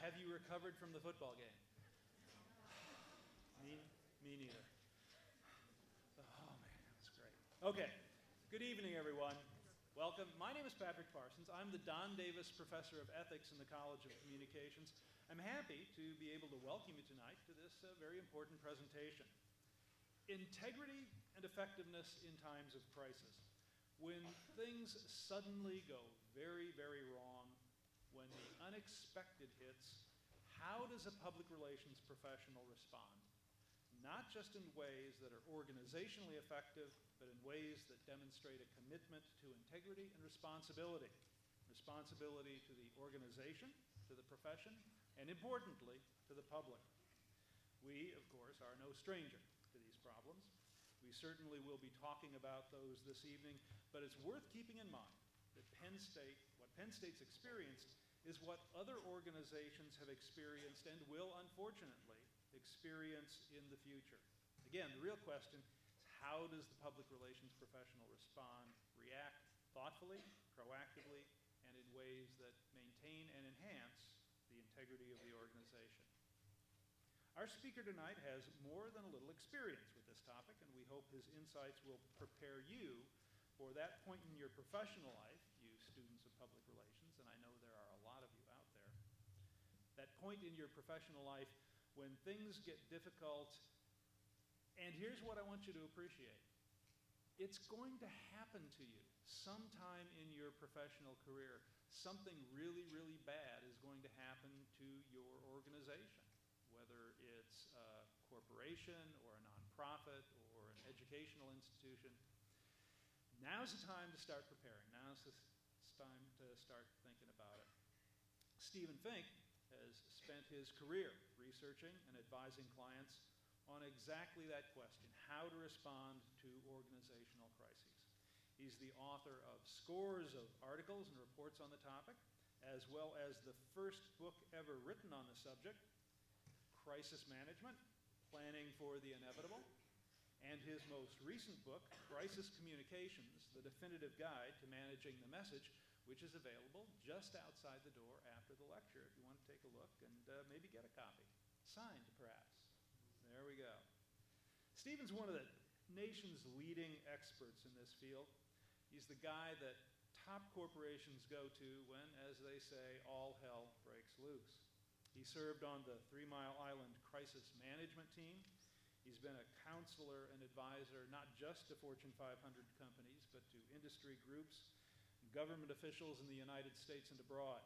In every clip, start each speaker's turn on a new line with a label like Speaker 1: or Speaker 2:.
Speaker 1: have you recovered from the football game? Me neither. Oh man, that's great. Okay, good evening everyone. Welcome. My name is Patrick Parsons. I'm the Don Davis Professor of Ethics in the College of Communications. I'm happy to be able to welcome you tonight to this very important presentation. Integrity and effectiveness in times of crisis. When things suddenly go very, very wrong, when the unexpected hits, how does a public relations professional respond? Not just in ways that are organizationally effective, but in ways that demonstrate a commitment to integrity and responsibility. Responsibility to the organization, to the profession, and importantly, to the public. We, of course, are no stranger to these problems. We certainly will be talking about those this evening, but it's worth keeping in mind that what Penn State's experienced is what other organizations have experienced and will, unfortunately, experience in the future. Again, the real question is, how does the public relations professional respond, react thoughtfully, proactively, and in ways that maintain and enhance the integrity of the organization? Our speaker tonight has more than a little experience with this topic, and we hope his insights will prepare you for that point in your professional life, you students of public relations, and I know there are a lot of you out there, that point in your professional life when things get difficult. And here's what I want you to appreciate. It's going to happen to you sometime in your professional career. Something really, really bad is going to happen to your organization, whether it's a corporation or a nonprofit or an educational institution. Now's the time to start preparing. Now's the time to start thinking about it. Steven Fink has spent his career researching and advising clients on exactly that question, how to respond to organizational crises. He's the author of scores of articles and reports on the topic, as well as the first book ever written on the subject, Crisis Management, Planning for the Inevitable, and his most recent book, Crisis Communications, The Definitive Guide to Managing the Message, which is available just outside the door after the lecture if you want to take a look and maybe get a copy. Signed, perhaps. There we go. Steven's one of the nation's leading experts in this field. He's the guy that top corporations go to when, as they say, all hell breaks loose. He served on the 3 Mile Island crisis management team. He's been a counselor and advisor not just to Fortune 500 companies, but to industry groups, government officials in the United States and abroad.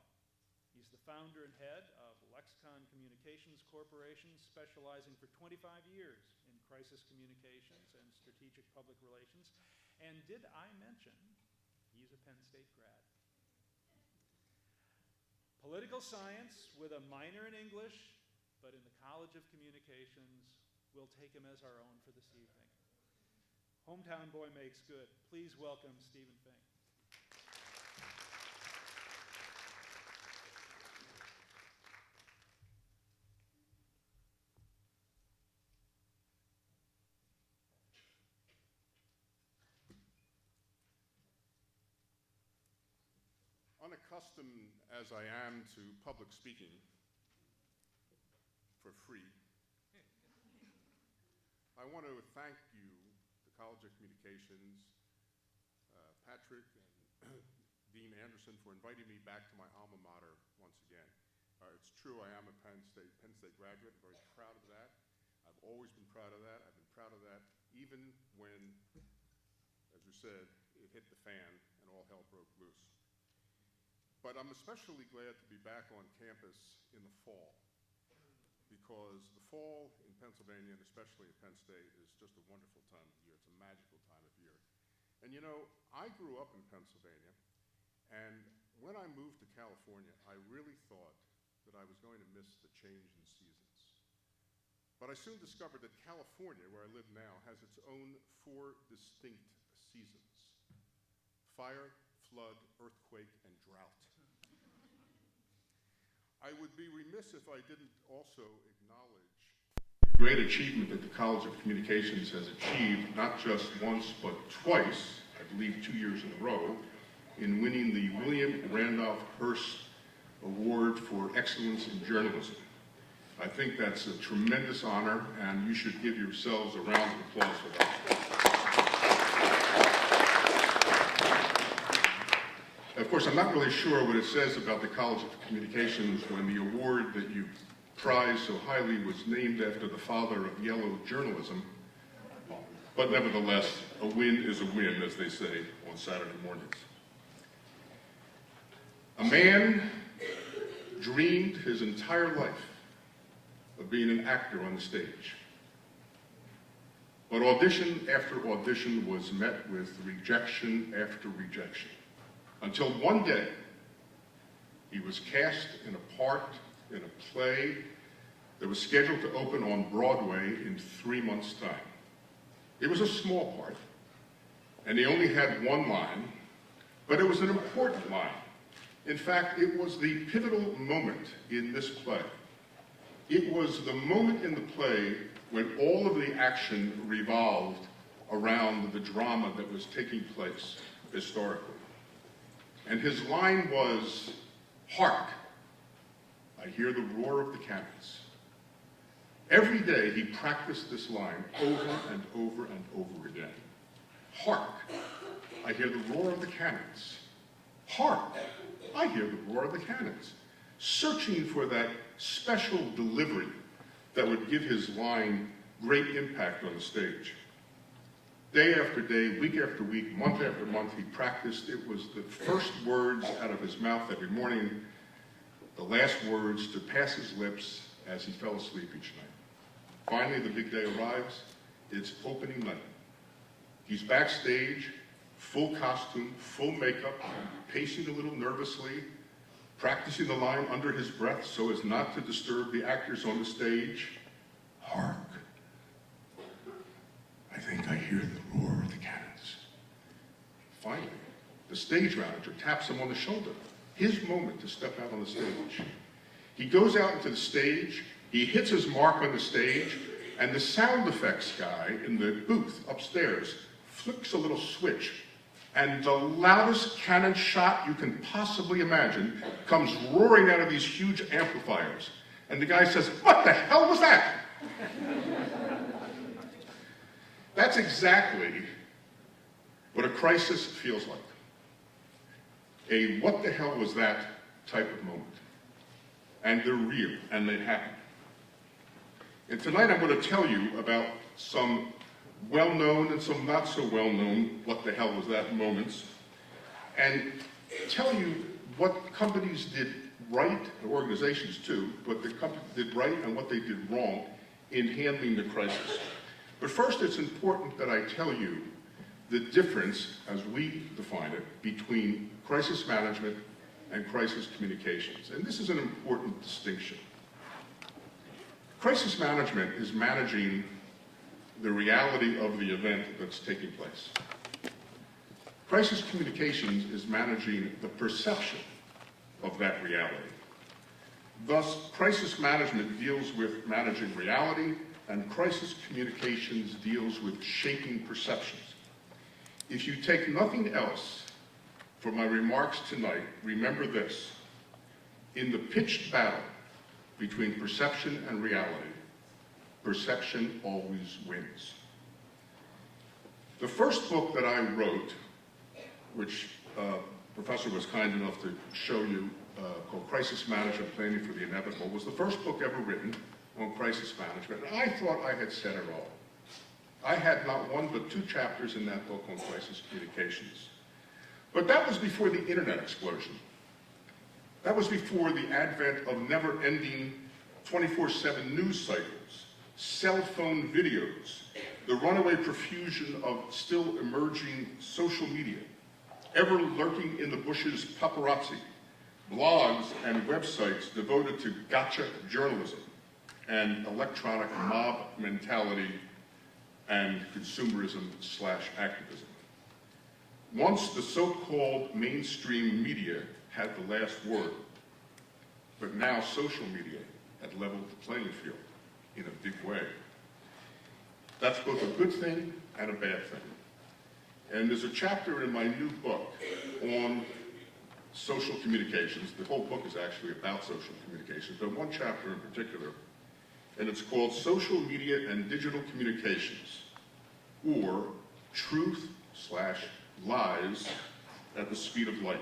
Speaker 1: He's the founder and head of Lexicon Communications Corporation, specializing for 25 years in crisis communications and strategic public relations. And did I mention he's a Penn State grad? Political science with a minor in English, but in the College of Communications, we'll take him as our own for this evening. Hometown boy makes good. Please welcome Steven Fink.
Speaker 2: Unaccustomed as I am to public speaking for free, I want to thank you, the College of Communications, Patrick and Dean Anderson, for inviting me back to my alma mater once again. It's true, I am a Penn State graduate. I'm very proud of that. I've always been proud of that. I've been proud of that even when, as you said, it hit the fan and all hell broke loose. But I'm especially glad to be back on campus in the fall, because the fall in Pennsylvania, and especially at Penn State, is just a wonderful time of year. It's a magical time of year. And you know, I grew up in Pennsylvania, and when I moved to California, I really thought that I was going to miss the change in seasons. But I soon discovered that California, where I live now, has its own 4 distinct seasons: fire, flood, earthquake, and drought. I would be remiss if I didn't also acknowledge the great achievement that the College of Communications has achieved, not just once, but twice, I believe 2 years in a row, in winning the William Randolph Hearst Award for Excellence in Journalism. I think that's a tremendous honor, and you should give yourselves a round of applause for that. Of course, I'm not really sure what it says about the College of Communications when the award that you prize so highly was named after the father of yellow journalism, but nevertheless, a win is a win, as they say on Saturday mornings. A man dreamed his entire life of being an actor on the stage. But audition after audition was met with rejection after rejection, until one day he was cast in a part in a play that was scheduled to open on Broadway in 3 months' time. It was a small part, and he only had one line, but it was an important line. In fact, it was the pivotal moment in this play. It was the moment in the play when all of the action revolved around the drama that was taking place historically. And his line was, "Hark, I hear the roar of the cannons." Every day he practiced this line over and over and over again. "Hark, I hear the roar of the cannons. Hark, I hear the roar of the cannons," searching for that special delivery that would give his line great impact on the stage. Day after day, week after week, month after month, he practiced. It was the first words out of his mouth every morning, the last words to pass his lips as he fell asleep each night. Finally, the big day arrives. It's opening night. He's backstage, full costume, full makeup, pacing a little nervously, practicing the line under his breath so as not to disturb the actors on the stage. "Hark, I think I hear the roar of the cannons." Finally, the stage manager taps him on the shoulder. His moment to step out on the stage. He goes out into the stage, he hits his mark on the stage, and the sound effects guy in the booth upstairs flicks a little switch, and the loudest cannon shot you can possibly imagine comes roaring out of these huge amplifiers. And the guy says, "What the hell was that?" That's exactly what a crisis feels like. A "what the hell was that" type of moment. And they're real, and they happen. And tonight I'm going to tell you about some well-known and some not so well-known "what the hell was that" moments, and tell you what companies did right, organizations too, but the companies did right and what they did wrong in handling the crisis. But first, it's important that I tell you the difference, as we define it, between crisis management and crisis communications. And this is an important distinction. Crisis management is managing the reality of the event that's taking place. Crisis communications is managing the perception of that reality. Thus, crisis management deals with managing reality, and crisis communications deals with shaping perceptions. If you take nothing else from my remarks tonight, remember this: in the pitched battle between perception and reality, perception always wins. The first book that I wrote, which the professor was kind enough to show you, called Crisis Management: Planning for the Inevitable, was the first book ever written on crisis management. And I thought I had said it all. I had not one but 2 chapters in that book on crisis communications. But that was before the internet explosion. That was before the advent of never-ending 24/7 news cycles, cell phone videos, the runaway profusion of still emerging social media, ever lurking in the bushes paparazzi, blogs and websites devoted to gotcha journalism and electronic mob mentality and consumerism/activism. Once the so-called mainstream media had the last word, but now social media had leveled the playing field in a big way. That's both a good thing and a bad thing. And there's a chapter in my new book on social communications. The whole book is actually about social communications, but one chapter in particular, and it's called Social Media and Digital Communications, or Truth/Lies at the Speed of Light.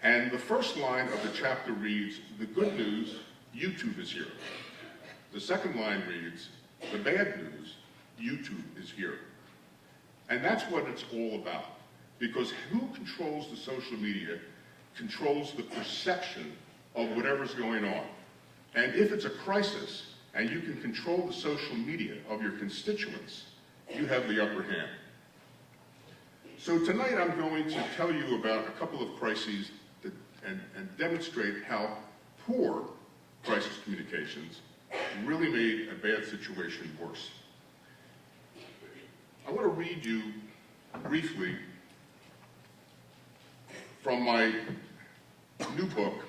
Speaker 2: And the first line of the chapter reads, "The good news, YouTube is here." The second line reads, "The bad news, YouTube is here." And that's what it's all about. Because who controls the social media controls the perception of whatever's going on. And if it's a crisis, and you can control the social media of your constituents, you have the upper hand. So tonight I'm going to tell you about a couple of crises and demonstrate how poor crisis communications really made a bad situation worse. I want to read you briefly from my new book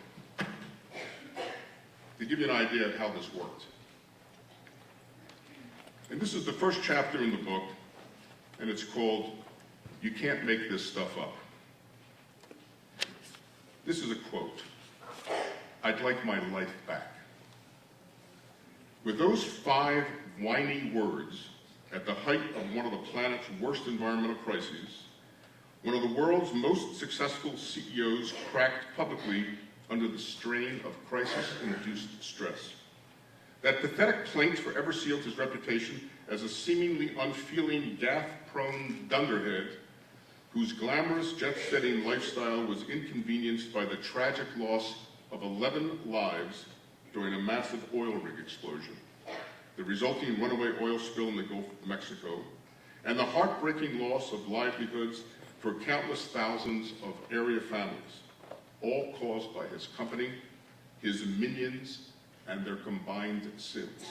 Speaker 2: to give you an idea of how this worked. And this is the first chapter in the book, and it's called "You Can't Make This Stuff Up." This is a quote. "I'd like my life back." With those 5 whiny words, at the height of one of the planet's worst environmental crises, one of the world's most successful CEOs cracked publicly under the strain of crisis-induced stress. That pathetic plaint forever sealed his reputation as a seemingly unfeeling, gaffe-prone dunderhead whose glamorous, jet-setting lifestyle was inconvenienced by the tragic loss of 11 lives during a massive oil rig explosion, the resulting runaway oil spill in the Gulf of Mexico, and the heartbreaking loss of livelihoods for countless thousands of area families, all caused by his company, his minions, and their combined sins.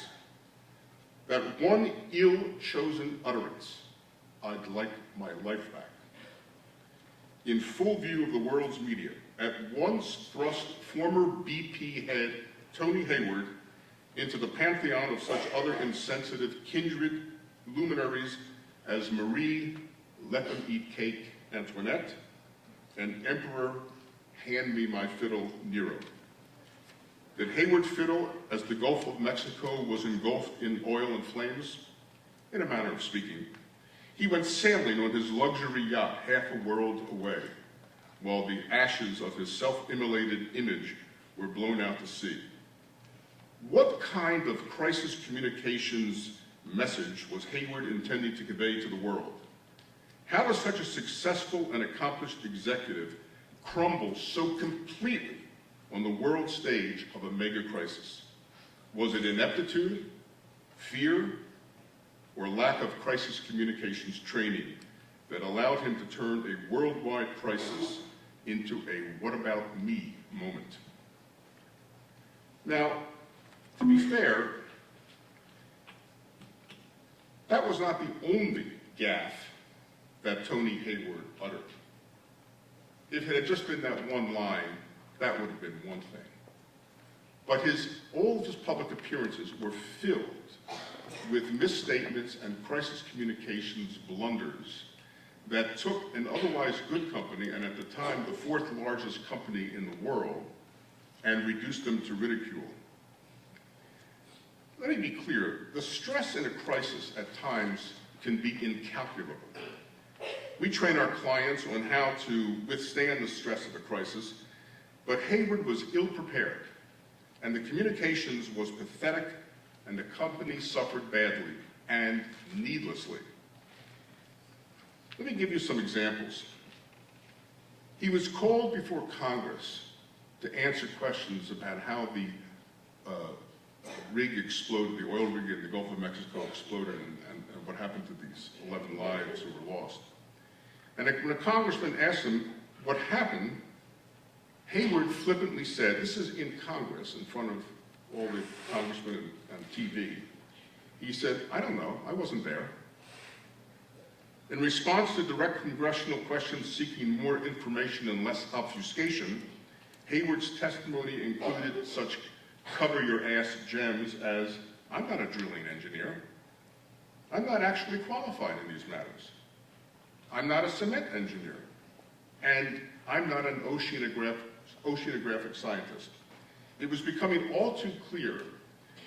Speaker 2: That one ill-chosen utterance, "I'd like my life back," in full view of the world's media, at once thrust former BP head Tony Hayward into the pantheon of such other insensitive kindred luminaries as Marie Let-them-eat-cake Antoinette and Emperor Hand-me-my-fiddle Nero. Did Hayward fiddle as the Gulf of Mexico was engulfed in oil and flames? In a manner of speaking. He went sailing on his luxury yacht half a world away, while the ashes of his self-immolated image were blown out to sea. What kind of crisis communications message was Hayward intending to convey to the world? How does such a successful and accomplished executive crumble so completely on the world stage of a mega crisis? Was it ineptitude, fear, or lack of crisis communications training that allowed him to turn a worldwide crisis into a "what about me" moment? Now, to be fair, that was not the only gaffe that Tony Hayward uttered. If it had just been that one line, that would have been one thing. But all of his public appearances were filled with misstatements and crisis communications blunders that took an otherwise good company, and at the time the 4th largest company in the world, and reduced them to ridicule. Let me be clear, the stress in a crisis at times can be incalculable. We train our clients on how to withstand the stress of a crisis, but Hayward was ill-prepared, and the communications was pathetic, and the company suffered badly and needlessly. Let me give you some examples. He was called before Congress to answer questions about how the rig exploded, the oil rig in the Gulf of Mexico exploded, and what happened to these 11 lives who were lost. And when a congressman asked him what happened, Hayward flippantly said, this is in Congress, in front of all the congressmen on TV, he said, "I don't know, I wasn't there." In response to direct congressional questions seeking more information and less obfuscation, Hayward's testimony included such cover-your-ass gems as, "I'm not a drilling engineer. I'm not actually qualified in these matters. I'm not a cement engineer. And I'm not an oceanographic scientist. It was becoming all too clear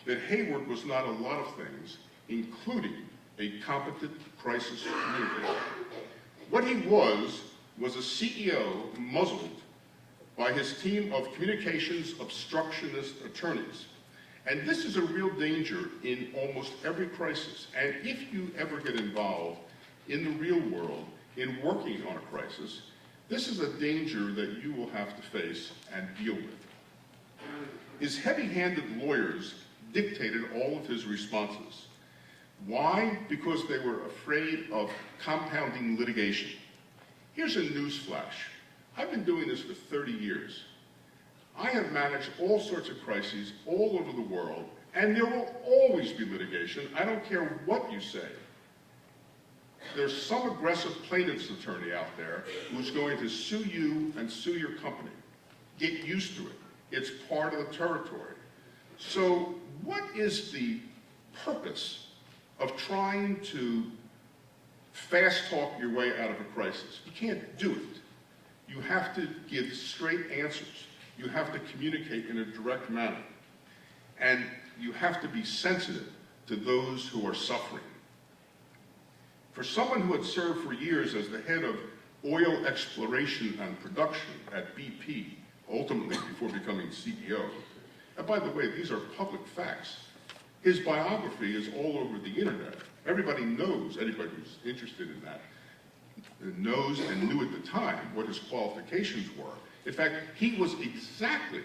Speaker 2: that Hayward was not a lot of things, including a competent crisis communicator. What he was a CEO muzzled by his team of communications obstructionist attorneys. And this is a real danger in almost every crisis. And if you ever get involved in the real world, in working on a crisis, this is a danger that you will have to face and deal with. His heavy-handed lawyers dictated all of his responses. Why? Because they were afraid of compounding litigation. Here's a news flash. I've been doing this for 30 years. I have managed all sorts of crises all over the world, and there will always be litigation. I don't care what you say. There's some aggressive plaintiff's attorney out there who's going to sue you and sue your company. Get used to it. It's part of the territory. So what is the purpose of trying to fast talk your way out of a crisis? You can't do it. You have to give straight answers. You have to communicate in a direct manner. And you have to be sensitive to those who are suffering. For someone who had served for years as the head of oil exploration and production at BP, ultimately before becoming CEO, and by the way, these are public facts. His biography is all over the internet. Everybody knows, anybody who's interested in that, knows and knew at the time what his qualifications were. In fact, he was exactly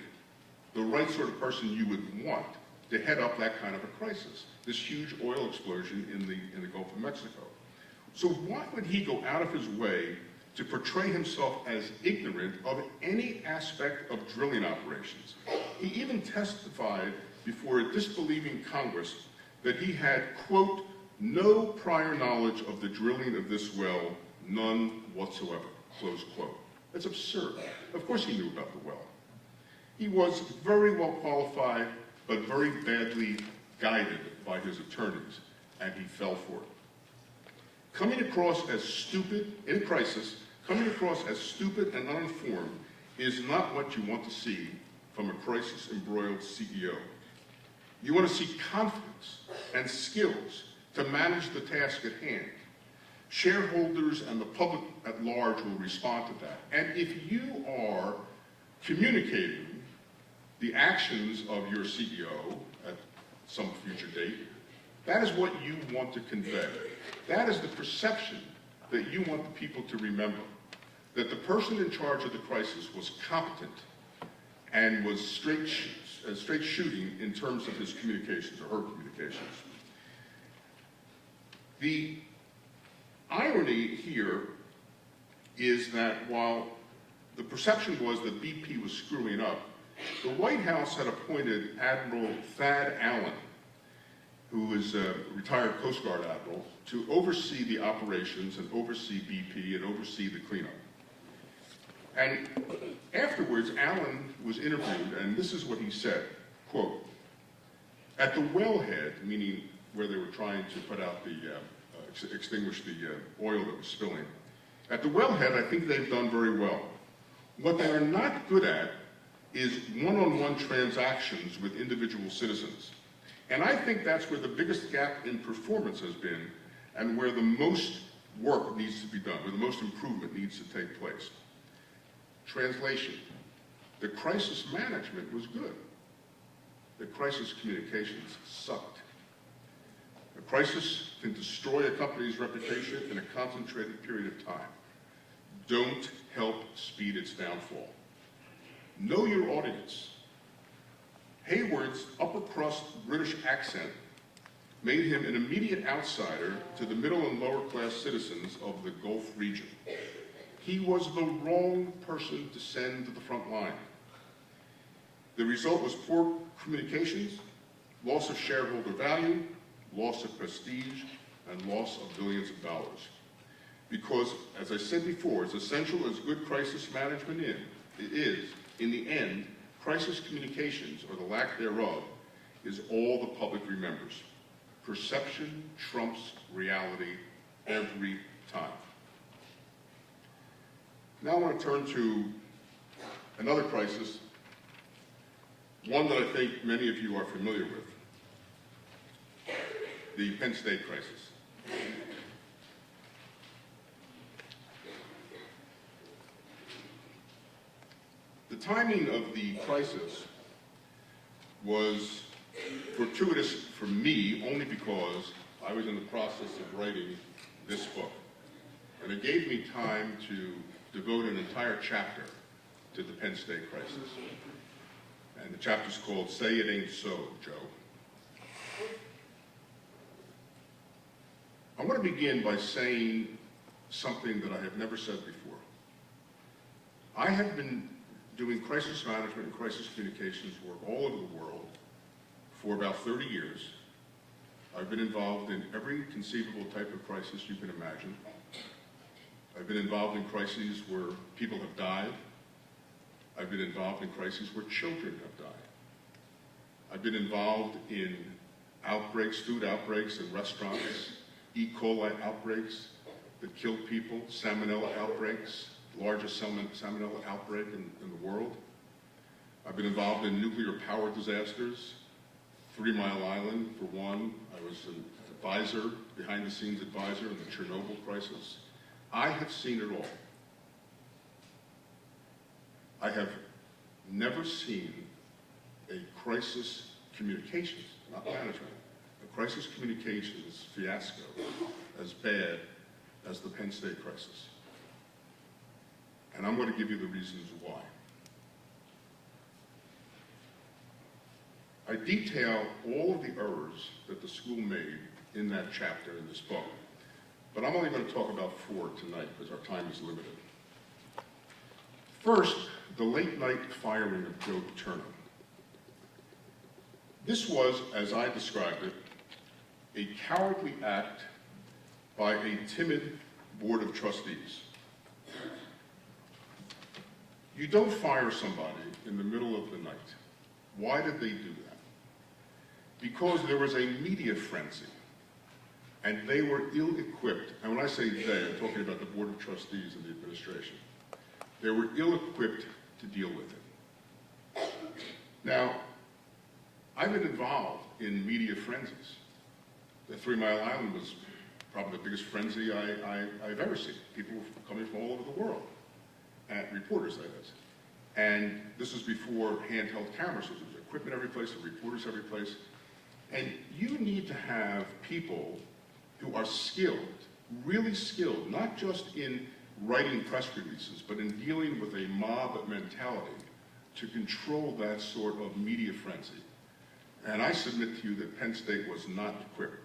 Speaker 2: the right sort of person you would want to head up that kind of a crisis, this huge oil explosion in the Gulf of Mexico. So why would he go out of his way to portray himself as ignorant of any aspect of drilling operations? He even testified before a disbelieving Congress that he had, quote, no prior knowledge of the drilling of this well, none whatsoever, close quote. That's absurd. Of course he knew about the well. He was very well qualified, but very badly guided by his attorneys, and he fell for it. Coming across as stupid in a crisis, coming across as stupid and uninformed is not what you want to see from a crisis-embroiled CEO. You want to see confidence and skills to manage the task at hand. Shareholders and the public at large will respond to that. And if you are communicating the actions of your CEO at some future date, that is what you want to convey. That is the perception that you want the people to remember, that the person in charge of the crisis was competent and was straight shooting in terms of his communications or her communications. The irony here is that while the perception was that BP was screwing up, the White House had appointed Admiral Thad Allen, who is a retired Coast Guard admiral, to oversee the operations and oversee BP and oversee the cleanup. And afterwards, Allen was interviewed, and this is what he said, quote, at the wellhead, meaning where they were trying to put out the, extinguish the oil that was spilling, at the wellhead, I think they've done very well. What they are not good at is one-on-one transactions with individual citizens. And I think that's where the biggest gap in performance has been and where the most work needs to be done, where the most improvement needs to take place. Translation: the crisis management was good. The crisis communications sucked. A crisis can destroy a company's reputation in a concentrated period of time. Don't help speed its downfall. Know your audience. Hayward's upper-crust British accent made him an immediate outsider to the middle and lower-class citizens of the Gulf region. He was the wrong person to send to the front line. The result was poor communications, loss of shareholder value, loss of prestige, and loss of billions of dollars. Because, as I said before, as essential as good crisis management is, in the end, crisis communications, or the lack thereof, is all the public remembers. Perception trumps reality every time. Now I want to turn to another crisis, one that I think many of you are familiar with, the Penn State crisis. The timing of the crisis was fortuitous for me only because I was in the process of writing this book. And it gave me time to devote an entire chapter to the Penn State crisis. And the chapter's called Say It Ain't So, Joe. I want to begin by saying something that I have never said before. I have been doing crisis management and crisis communications work all over the world for about 30 years. I've been involved in every conceivable type of crisis you can imagine. I've been involved in crises where people have died. I've been involved in crises where children have died. I've been involved in outbreaks, food outbreaks in restaurants, E. coli outbreaks that killed people, salmonella outbreaks, largest salmonella outbreak in the world. I've been involved in nuclear power disasters, 3 Mile Island for one. I was an advisor, behind-the-scenes advisor in the Chernobyl crisis. I have seen it all. I have never seen a crisis communications, not management, a crisis communications fiasco as bad as the Penn State crisis. And I'm going to give you the reasons why. I detail all of the errors that the school made in that chapter in this book. But I'm only going to talk about 4 tonight because our time is limited. First, the late night firing of Joe Paterno. This was, as I described it, a cowardly act by a timid board of trustees. You don't fire somebody in the middle of the night. Why did they do that? Because there was a media frenzy, and they were ill-equipped. And when I say they, I'm talking about the board of trustees and the administration. They were ill-equipped to deal with it. Now, I've been involved in media frenzies. The 3 Mile Island was probably the biggest frenzy I've ever seen. People coming from all over the world, reporters, that is. And this was before handheld cameras, so there was equipment every place, there were reporters every place. And you need to have people who are skilled, really skilled, not just in writing press releases, but in dealing with a mob mentality to control that sort of media frenzy. And I submit to you that Penn State was not equipped.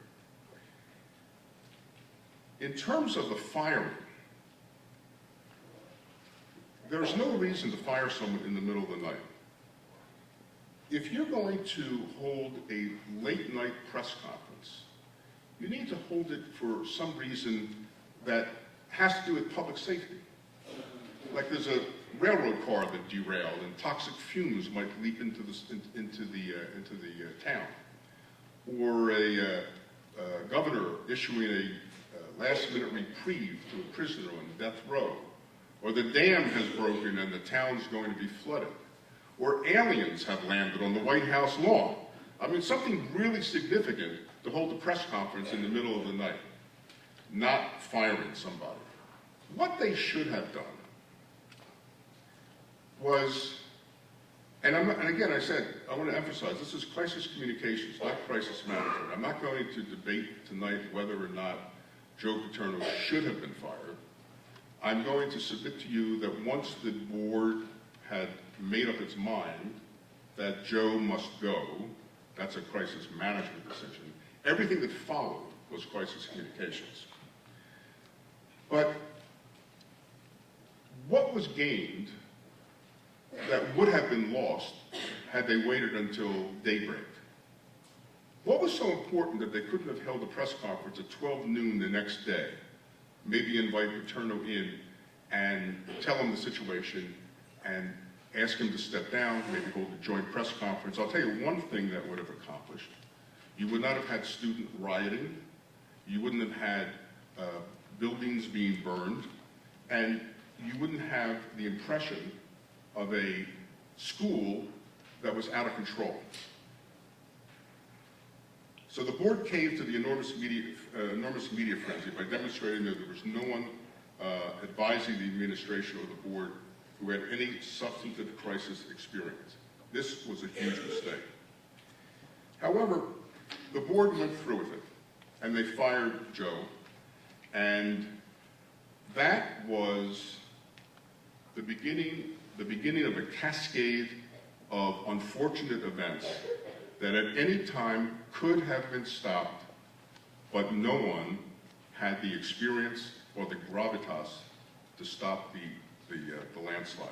Speaker 2: In terms of the firing, there's no reason to fire someone in the middle of the night. If you're going to hold a late night press conference, you need to hold it for some reason that has to do with public safety. Like there's a railroad car that derailed and toxic fumes might leak into the town. Or a governor issuing a last-minute reprieve to a prisoner on death row. Or the dam has broken and the town's going to be flooded. Or aliens have landed on the White House lawn. I mean, something really significant to hold a press conference in the middle of the night, not firing somebody. What they should have done was, and again, I said, I want to emphasize, this is crisis communications, not crisis management. I'm not going to debate tonight whether or not Joe Paterno should have been fired. I'm going to submit to you that once the board had made up its mind that Joe must go, that's a crisis management decision, everything that followed was crisis communications. But what was gained that would have been lost had they waited until daybreak? What was so important that they couldn't have held a press conference at 12 noon the next day, maybe invite Paterno in and tell him the situation and ask him to step down, maybe hold a joint press conference? I'll tell you one thing that would have accomplished. You would not have had student rioting. You wouldn't have had buildings being burned. And you wouldn't have the impression of a school that was out of control. So the board caved to the enormous media frenzy by demonstrating that there was no one advising the administration or the board who had any substantive crisis experience. This was a huge mistake. However, the board went through with it, and they fired Joe, and that was the beginning of a cascade of unfortunate events that at any time could have been stopped, but no one had the experience or the gravitas to stop the landslide.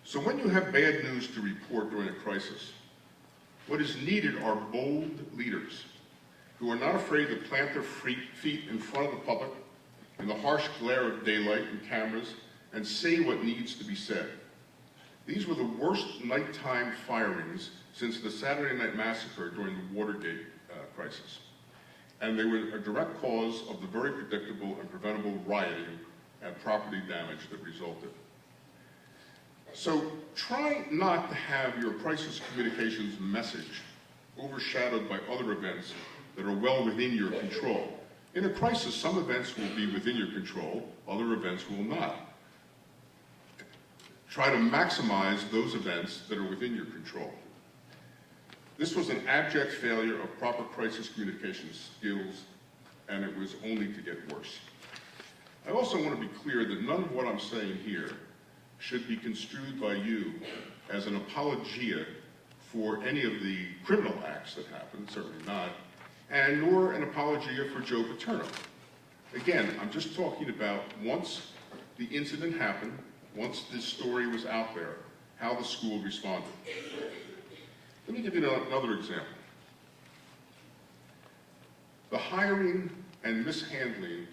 Speaker 2: So when you have bad news to report during a crisis, what is needed are bold leaders who are not afraid to plant their feet in front of the public in the harsh glare of daylight and cameras and say what needs to be said. These were the worst nighttime firings since the Saturday Night Massacre during the Watergate crisis. And they were a direct cause of the very predictable and preventable rioting and property damage that resulted. So try not to have your crisis communications message overshadowed by other events that are well within your control. In a crisis, some events will be within your control, other events will not. Try to maximize those events that are within your control. This was an abject failure of proper crisis communications skills, and it was only to get worse. I also want to be clear that none of what I'm saying here should be construed by you as an apologia for any of the criminal acts that happened, certainly not, and nor an apologia for Joe Paterno. Again, I'm just talking about once the incident happened, once this story was out there, how the school responded. Let me give you another example. The hiring and mishandling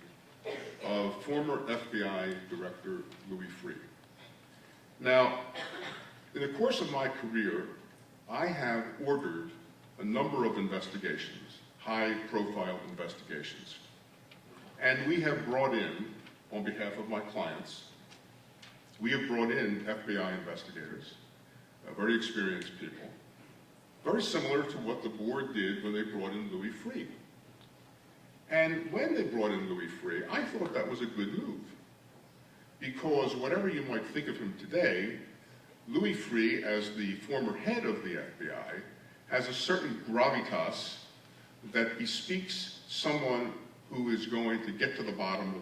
Speaker 2: of former FBI Director Louis Freeh. Now, in the course of my career, I have ordered a number of investigations, high-profile investigations. And we have brought in, on behalf of my clients, we have brought in FBI investigators, very experienced people, very similar to what the board did when they brought in Louis Freeh. And when they brought in Louis Freeh, I thought that was a good move. Because whatever you might think of him today, Louis Freeh, as the former head of the FBI, has a certain gravitas that bespeaks someone who is going to get to the bottom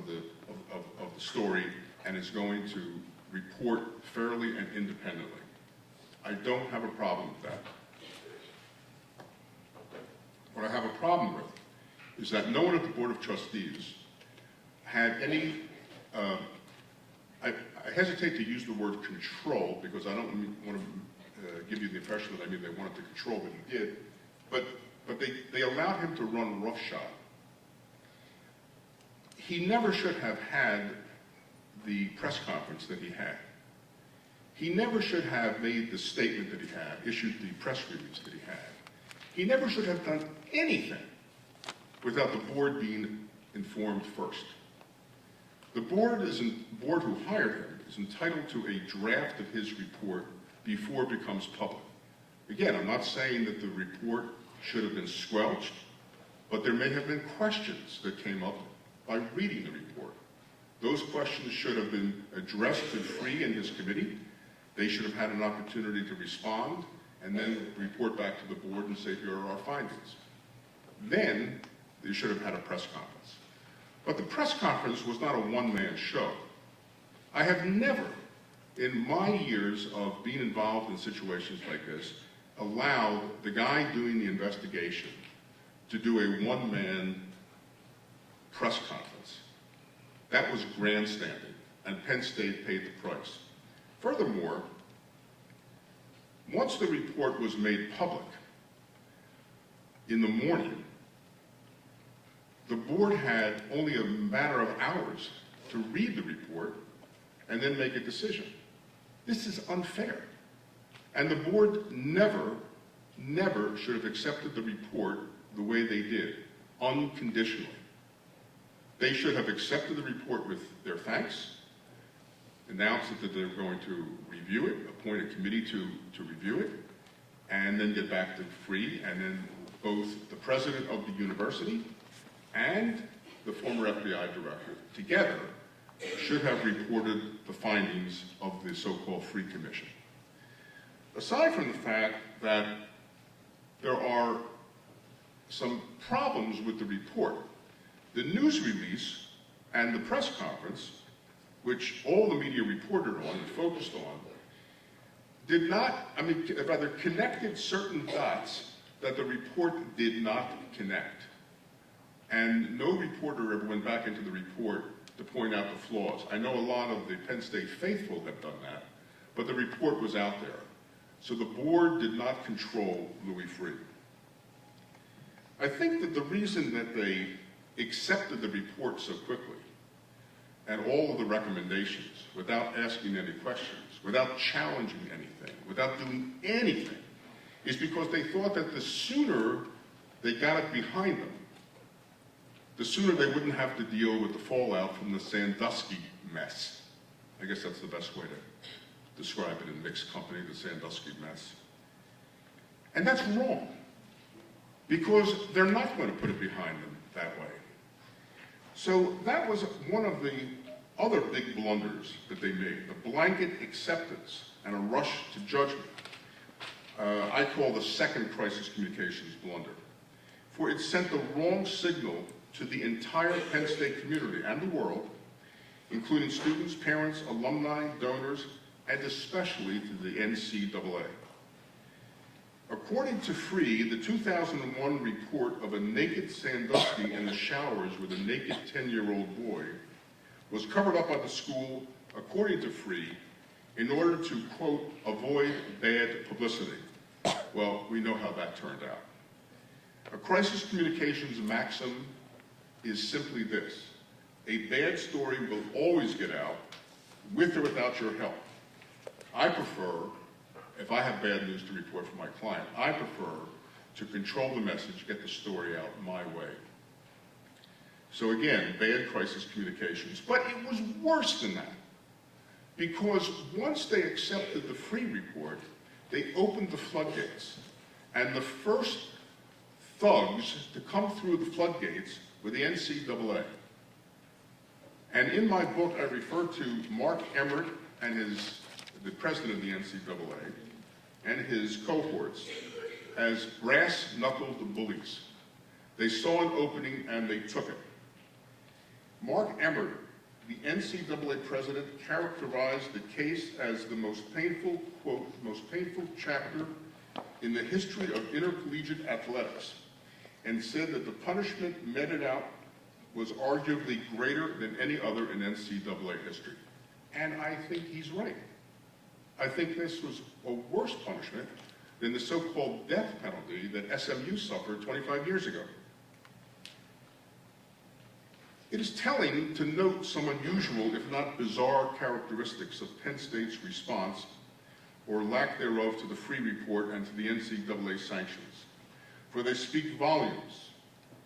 Speaker 2: of the story and is going to report fairly and independently. I don't have a problem with that. What I have a problem with is that no one at the Board of Trustees had any, I hesitate to use the word control because I don't want to give you the impression that I mean they wanted to control, but he did, but they allowed him to run roughshod. He never should have had the press conference that he had. He never should have made the statement that he had, issued the press release that he had. He never should have done anything without the board being informed first. The board who hired him is entitled to a draft of his report before it becomes public. Again, I'm not saying that the report should have been squelched, but there may have been questions that came up by reading the report. Those questions should have been addressed to Freeh and his committee. They should have had an opportunity to respond and then report back to the board and say, here are our findings. Then they should have had a press conference. But the press conference was not a one-man show. I have never, in my years of being involved in situations like this, allowed the guy doing the investigation to do a one-man press conference. That was grandstanding, and Penn State paid the price. Furthermore, once the report was made public in the morning, the board had only a matter of hours to read the report and then make a decision. This is unfair. And the board never should have accepted the report
Speaker 3: the way they did, unconditionally. They should have accepted the report with their thanks, announced that they were going to review it, appoint a committee to review it, and then get back to free, and then both the president of the university and the former FBI director together should have reported the findings of the so-called Free Commission. Aside from the fact that there are some problems with the report, the news release and the press conference, which all the media reported on and focused on, did not, rather connected certain dots that the report did not connect. And no reporter ever went back into the report to point out the flaws. I know a lot of the Penn State faithful have done that, but the report was out there. So the board did not control Louis Freeh. I think that the reason that they accepted the report so quickly and all of the recommendations without asking any questions, without challenging anything, without doing anything, is because they thought that the sooner they got it behind them, the sooner they wouldn't have to deal with the fallout from the Sandusky mess. I guess that's the best way to describe it in mixed company, the Sandusky mess. And that's wrong, because they're not going to put it behind them that way. So that was one of the other big blunders that they made, the blanket acceptance and a rush to judgment. I call the second crisis communications blunder, for it sent the wrong signal to the entire Penn State community and the world, including students, parents, alumni, donors, and especially to the NCAA. According to Freeh, the 2001 report of a naked Sandusky in the showers with a naked 10-year-old boy was covered up by the school, according to Freeh, in order to, quote, avoid bad publicity. Well, we know how that turned out. A crisis communications maxim is simply this: a bad story will always get out, with or without your help. I prefer, if I have bad news to report from my client, I prefer to control the message, get the story out my way. So again, bad crisis communications. But it was worse than that, because once they accepted the Freeh report, they opened the floodgates. And the first thugs to come through the floodgates were the NCAA. And in my book, I refer to Mark Emmert and the president of the NCAA, and his cohorts as brass-knuckled bullies. They saw an opening and they took it. Mark Emmert, the NCAA president, characterized the case as the most painful, quote, most painful chapter in the history of intercollegiate athletics, and said that the punishment meted out was arguably greater than any other in NCAA history. And I think he's right. I think this was a worse punishment than the so-called death penalty that SMU suffered 25 years ago. It is telling to note some unusual, if not bizarre, characteristics of Penn State's response, or lack thereof, to the Freeh report and to the NCAA sanctions, for they speak volumes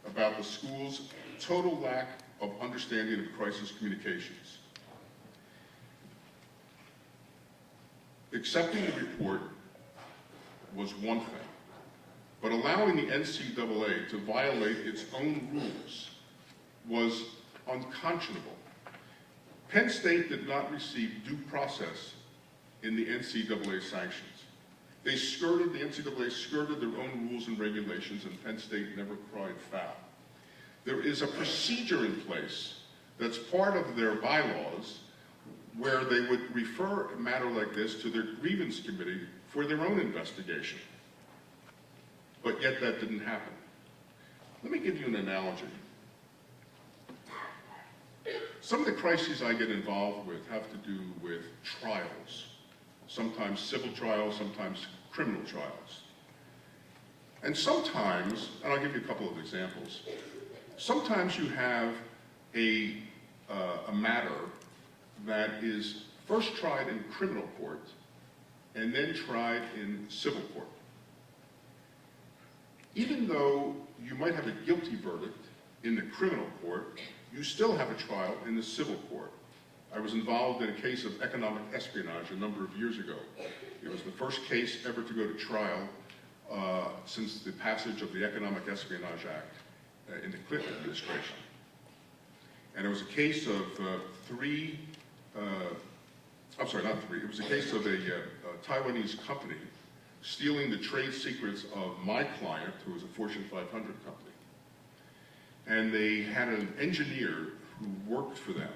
Speaker 3: about the school's total lack of understanding of crisis communications. Accepting the report was one thing, but allowing the NCAA to violate its own rules was unconscionable. Penn State did not receive due process in the NCAA sanctions. The NCAA skirted their own rules and regulations, and Penn State never cried foul. There is a procedure in place that's part of their bylaws where they would refer a matter like this to their grievance committee for their own investigation. But yet that didn't happen. Let me give you an analogy. Some of the crises I get involved with have to do with trials, sometimes civil trials, sometimes criminal trials. And sometimes, and I'll give you a couple of examples, sometimes you have a matter that is first tried in criminal court and then tried in civil court. even though you might have a guilty verdict in the criminal court, you still have a trial in the civil court. I was involved in a case of economic espionage a number of years ago. It was the first case ever to go to trial since the passage of the Economic Espionage Act in the Clinton administration. And it was a case of it was a case of a Taiwanese company stealing the trade secrets of my client, who was a Fortune 500 company. And they had an engineer who worked for them,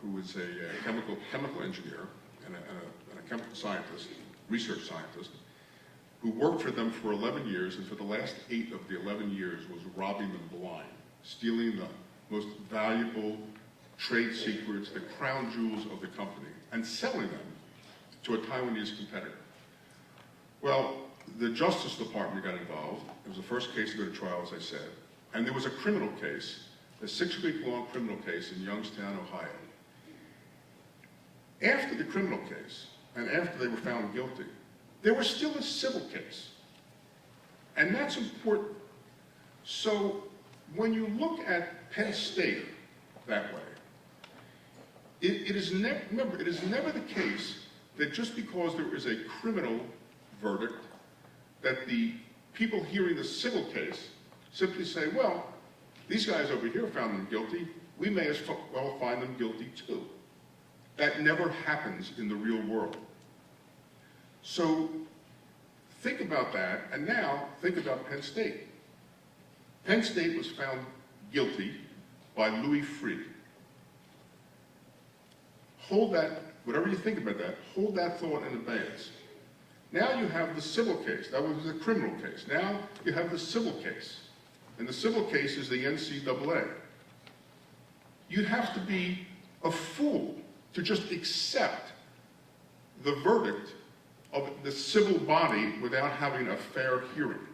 Speaker 3: who was a chemical engineer and a chemical scientist, research scientist, who worked for them for 11 years, and for the last 8 of the 11 years was robbing them blind, stealing the most valuable trade secrets, the crown jewels of the company, and selling them to a Taiwanese competitor. Well, the Justice Department got involved. It was the first case to go to trial, as I said. And there was a criminal case, a 6-week-long criminal case in Youngstown, Ohio. After the criminal case, and after they were found guilty, there was still a civil case. And that's important. So when you look at Penn State that way, it is never the case that just because there is a criminal verdict, that the people hearing the civil case simply say, well, these guys over here found them guilty, we may as well find them guilty too. That never happens in the real world. So think about that, and now think about Penn State. Penn State was found guilty by Louis Freeh. Hold that, whatever you think about that, hold that thought in abeyance. Now you have the civil case. That was the criminal case. Now you have the civil case. And the civil case is the NCAA. You'd have to be a fool to just accept the verdict of the civil body without having a fair hearing.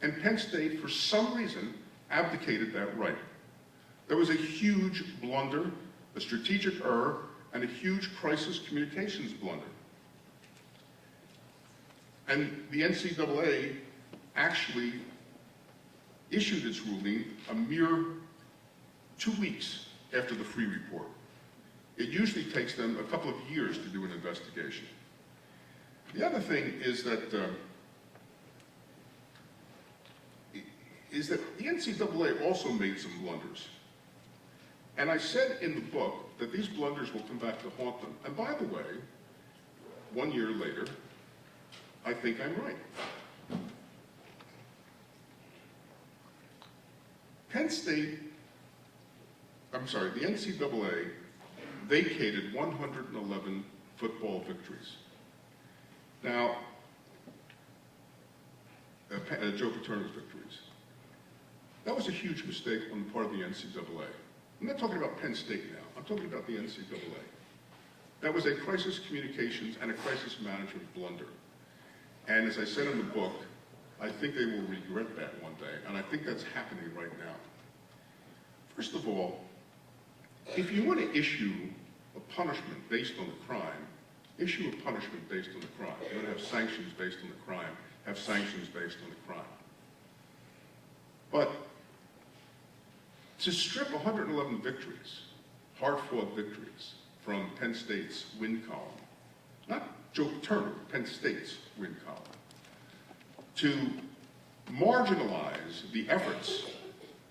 Speaker 3: And Penn State, for some reason, abdicated that right. There was a huge blunder, a strategic error, and a huge crisis communications blunder. And the NCAA actually issued its ruling a mere 2 weeks after the Freeh report. It usually takes them a couple of years to do an investigation. The other thing is that the NCAA also made some blunders. And I said in the book that these blunders will come back to haunt them. And by the way, 1 year later, I think I'm right. The NCAA vacated 111 football victories. Now, Joe Paterno's victories. That was a huge mistake on the part of the NCAA. I'm not talking about Penn State now. I'm talking about the NCAA. That was a crisis communications and a crisis management blunder. And as I said in the book, I think they will regret that one day, and I think that's happening right now. First of all, if you want to issue a punishment based on the crime, issue a punishment based on the crime. You want to have sanctions based on the crime, have sanctions based on the crime. But to strip 111 victories, hard-fought victories, from Penn State's win column, not Joe Paterno, Penn State's win column, to marginalize the efforts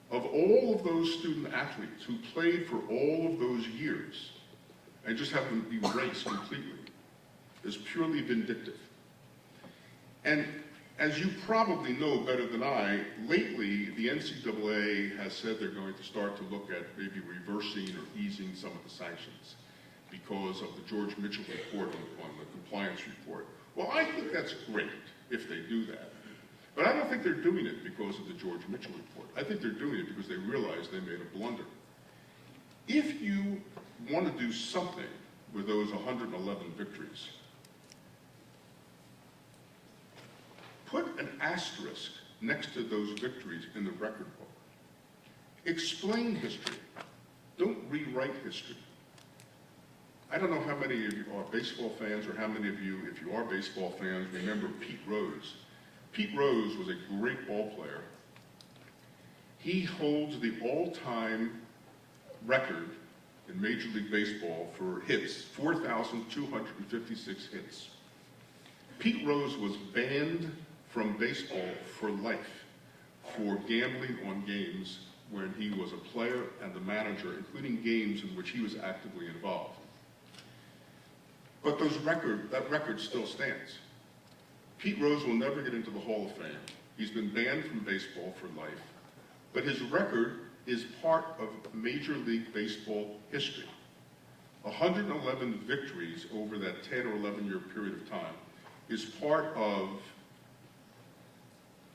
Speaker 3: of all of those student athletes who played for all of those years and just have them erased completely is purely vindictive. And as you probably know better than I, lately the NCAA has said they're going to start to look at maybe reversing or easing some of the sanctions because of the George Mitchell report on the compliance report. Well, I think that's great if they do that. But I don't think they're doing it because of the George Mitchell report. I think they're doing it because they realize they made a blunder. If you want to do something with those 111 victories, put an asterisk next to those victories in the record book. Explain history. Don't rewrite history. I don't know how many of you are baseball fans or how many of you, if you are baseball fans, remember Pete Rose Pete Rose was a great ball player. He holds the all-time record in Major League Baseball for hits, 4,256 hits. Pete Rose was banned from baseball for life for gambling on games when he was a player and the manager, including games in which he was actively involved. But that record still stands. Pete Rose will never get into the Hall of Fame. He's been banned from baseball for life, but his record is part of Major League Baseball history. 111 victories over that 10 or 11-year period of time is part of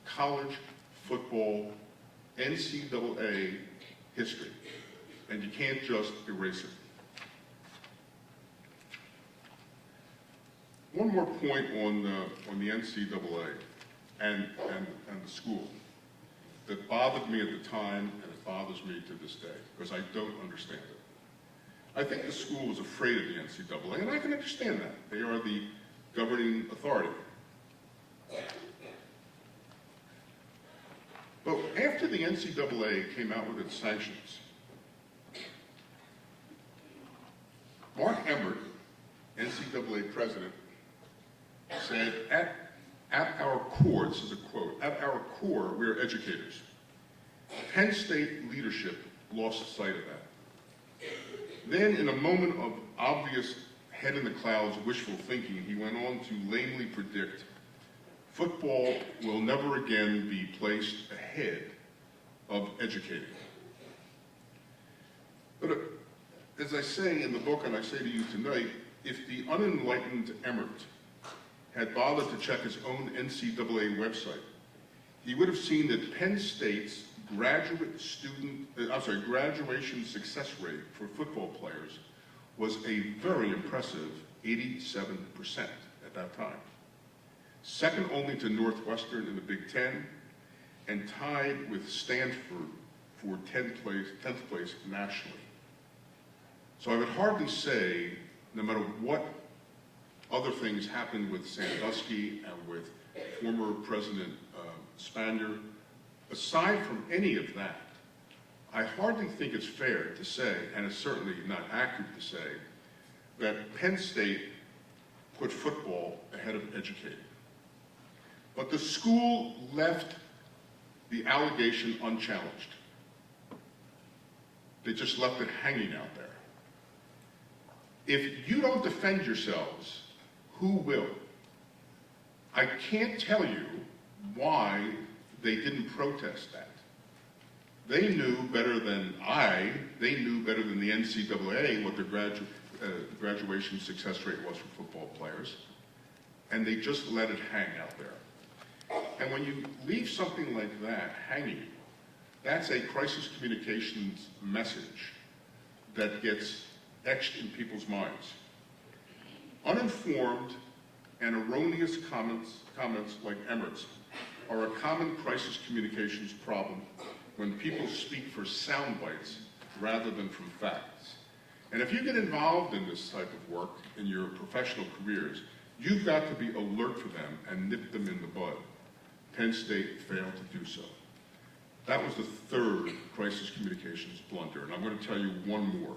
Speaker 3: college football NCAA history, and you can't just erase it. One more point on the NCAA and the school that bothered me at the time, and it bothers me to this day, because I don't understand it. I think the school was afraid of the NCAA, and I can understand that. They are the governing authority. But after the NCAA came out with its sanctions, Mark Emmert, NCAA president, said, at our core, this is a quote, at our core, we are educators. Penn State leadership lost sight of that. Then, in a moment of obvious head in the clouds wishful thinking, he went on to lamely predict football will never again be placed ahead of educating. But as I say in the book, and I say to you tonight, if the unenlightened Emmert had bothered to check his own NCAA website, he would have seen that Penn State's graduation success rate for football players was a very impressive 87% at that time. Second only to Northwestern in the Big Ten, and tied with Stanford for 10th place nationally. So I would hardly say, no matter what other things happened with Sandusky and with former President Spanier, aside from any of that, I hardly think it's fair to say, and it's certainly not accurate to say, that Penn State put football ahead of educating. But the school left the allegation unchallenged. They just left it hanging out there. If you don't defend yourselves, who will? I can't tell you why they didn't protest that. They knew better than they knew better than the NCAA what their graduation success rate was for football players, and they just let it hang out there. And when you leave something like that hanging, that's a crisis communications message that gets etched in people's minds. Uninformed and erroneous comments like Emmert's are a common crisis communications problem when people speak for sound bites rather than from facts. And if you get involved in this type of work in your professional careers, you've got to be alert for them and nip them in the bud. Penn State failed to do so. That was the third crisis communications blunder, and I'm going to tell you one more.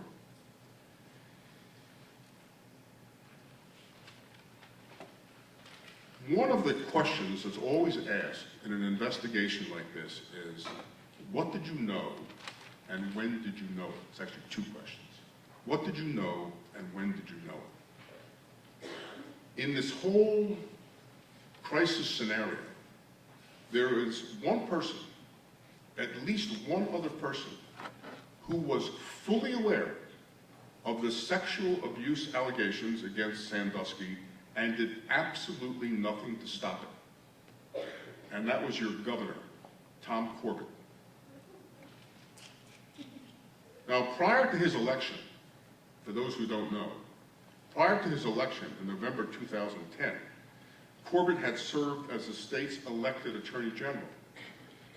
Speaker 3: One of the questions that's always asked in an investigation like this is, what did you know and when did you know it? It's actually two questions. What did you know and when did you know it? In this whole crisis scenario, there is one person, at least one other person, who was fully aware of the sexual abuse allegations against Sandusky and did absolutely nothing to stop it. And that was your governor, Tom Corbett. Now, prior to his election, for those who don't know, prior to his election in November 2010, Corbett had served as the state's elected Attorney General.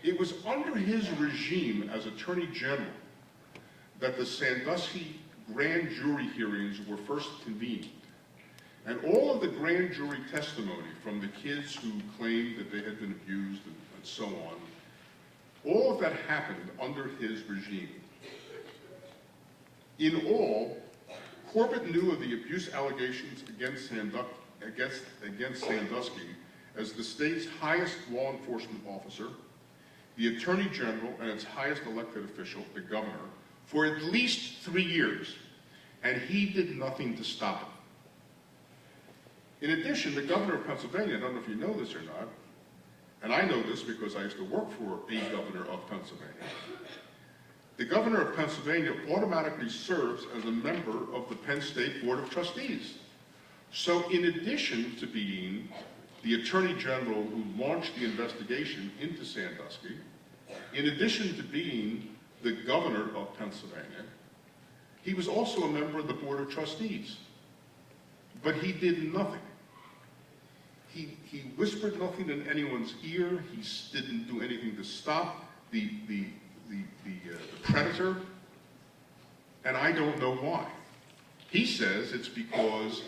Speaker 3: It was under his regime as Attorney General that the Sandusky grand jury hearings were first convened. And all of the grand jury testimony from the kids who claimed that they had been abused and so on, all of that happened under his regime. In all, Corbett knew of the abuse allegations against Sandusky as the state's highest law enforcement officer, the Attorney General, and its highest elected official, the governor, for at least 3 years, and he did nothing to stop it. In addition, the governor of Pennsylvania, I don't know if you know this or not, and I know this because I used to work for a governor of Pennsylvania. The governor of Pennsylvania automatically serves as a member of the Penn State Board of Trustees. So in addition to being the Attorney General who launched the investigation into Sandusky, in addition to being the governor of Pennsylvania, he was also a member of the Board of Trustees. But he did nothing. He whispered nothing in anyone's ear. He didn't do anything to stop the predator, and I don't know why. He says it's because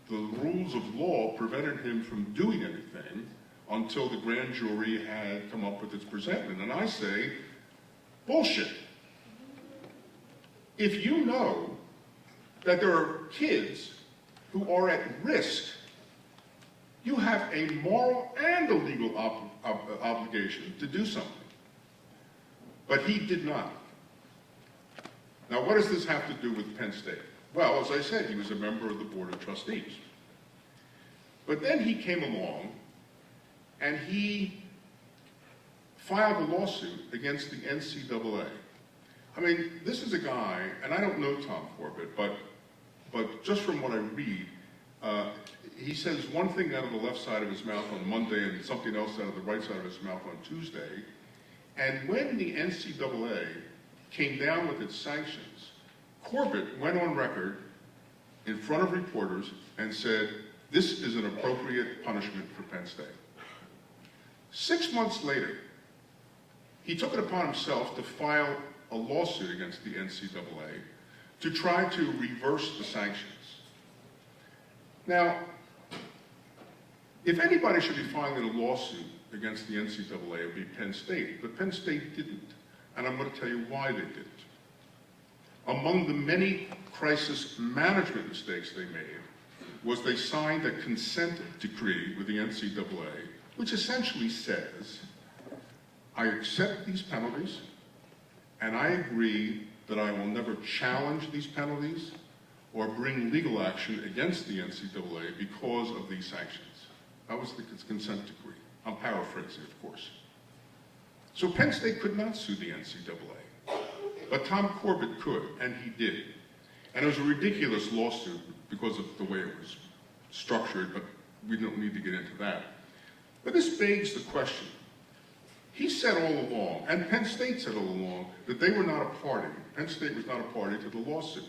Speaker 3: the rules of law prevented him from doing anything until the grand jury had come up with its presentment. And I say, bullshit. If you know that there are kids who are at risk, you have a moral and a legal obligation to do something. But he did not. Now, what does this have to do with Penn State? Well, as I said, he was a member of the Board of Trustees. But then he came along and he filed a lawsuit against the NCAA. I mean, this is a guy, and I don't know Tom Corbett, but just from what I read, he says one thing out of the left side of his mouth on Monday and something else out of the right side of his mouth on Tuesday. And when the NCAA came down with its sanctions, Corbett went on record in front of reporters and said, this is an appropriate punishment for Penn State. 6 months later, he took it upon himself to file a lawsuit against the NCAA to try to reverse the sanctions. Now, if anybody should be filing a lawsuit against the NCAA, it would be Penn State, but Penn State didn't, and I'm going to tell you why they didn't. Among the many crisis management mistakes they made was they signed a consent decree with the NCAA, which essentially says, I accept these penalties, and I agree that I will never challenge these penalties or bring legal action against the NCAA because of these sanctions. That was the consent decree. I'm paraphrasing, of course. So Penn State could not sue the NCAA, but Tom Corbett could, and he did. And it was a ridiculous lawsuit because of the way it was structured, but we don't need to get into that. But this begs the question. He said all along, and Penn State said all along, that they were not a party. Penn State was not a party to the lawsuit.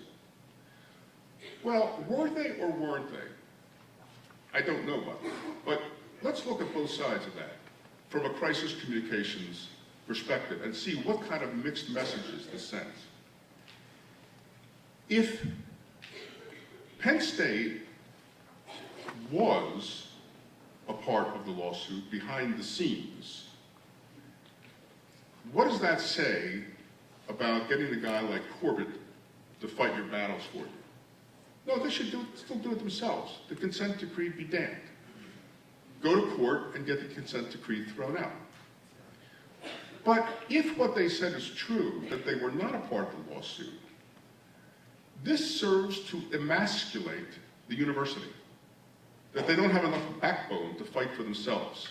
Speaker 3: Well, were they or weren't they? I don't know about that. But let's look at both sides of that from a crisis communications perspective and see what kind of mixed messages this sends. If Penn State was a part of the lawsuit behind the scenes, what does that say about getting a guy like Corbett to fight your battles for you? No, they should still do it themselves. The consent decree be damned. Go to court and get the consent decree thrown out. But if what they said is true, that they were not a part of the lawsuit, this serves to emasculate the university, that they don't have enough backbone to fight for themselves.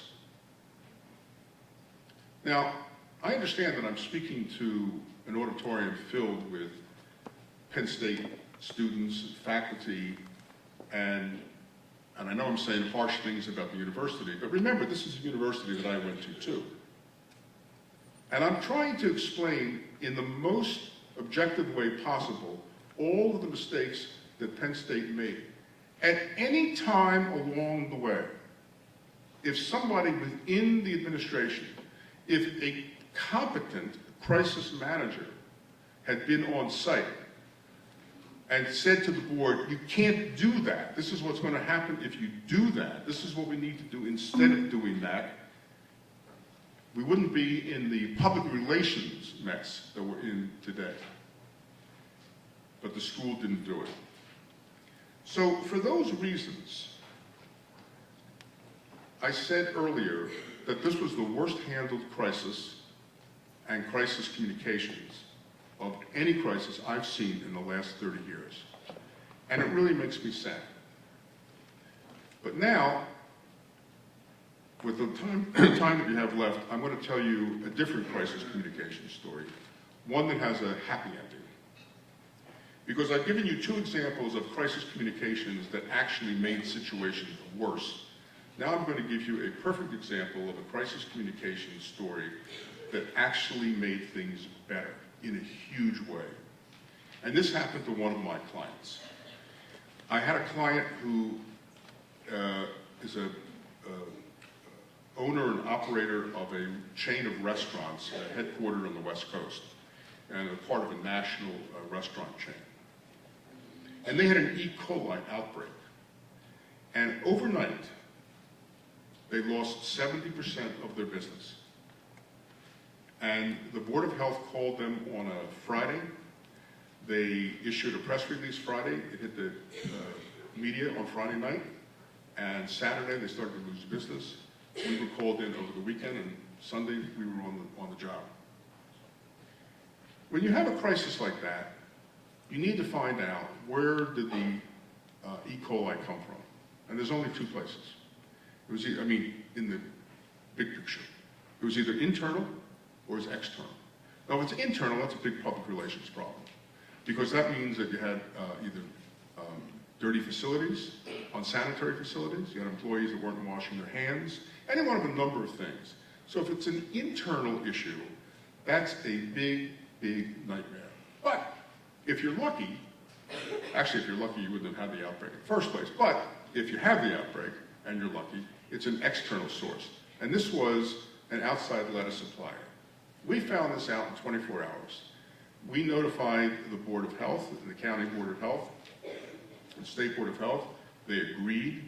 Speaker 3: Now, I understand that I'm speaking to an auditorium filled with Penn State students and faculty, and I know I'm saying harsh things about the university, but remember, this is a university that I went to too. And I'm trying to explain in the most objective way possible all of the mistakes that Penn State made. At any time along the way, if somebody within the administration, if a competent crisis manager had been on site and said to the board, you can't do that. This is what's going to happen if you do that. This is what we need to do instead of doing that. We wouldn't be in the public relations mess that we're in today. But the school didn't do it. So for those reasons, I said earlier that this was the worst handled crisis and crisis communications of any crisis I've seen in the last 30 years. And it really makes me sad. But now, with the time that we have left, I'm going to tell you a different crisis communication story, one that has a happy ending. Because I've given you two examples of crisis communications that actually made situations worse. Now I'm going to give you a perfect example of a crisis communication story that actually made things better in a huge way. And this happened to one of my clients. I had a client who is a owner and operator of a chain of restaurants headquartered on the West Coast and a part of a national restaurant chain. And they had an E. coli outbreak. And overnight, they lost 70% of their business. And the Board of Health called them on a Friday. They issued a press release Friday. It hit the media on Friday night. And Saturday, they started to lose business. We were called in over the weekend, and Sunday, we were on the job. When you have a crisis like that, you need to find out where did the E. coli come from. And there's only two places. It was either, in the big picture, it was either internal or it was external. Now, if it's internal, that's a big public relations problem, because that means that you had either dirty facilities, unsanitary facilities, you had employees that weren't washing their hands, any one of a number of things. So if it's an internal issue, that's a big, big nightmare. But if you're lucky, actually, if you're lucky, you wouldn't have had the outbreak in the first place. But if you have the outbreak and you're lucky, it's an external source. And this was an outside lettuce supplier. We found this out in 24 hours. We notified the Board of Health, the County Board of Health, the State Board of Health. They agreed.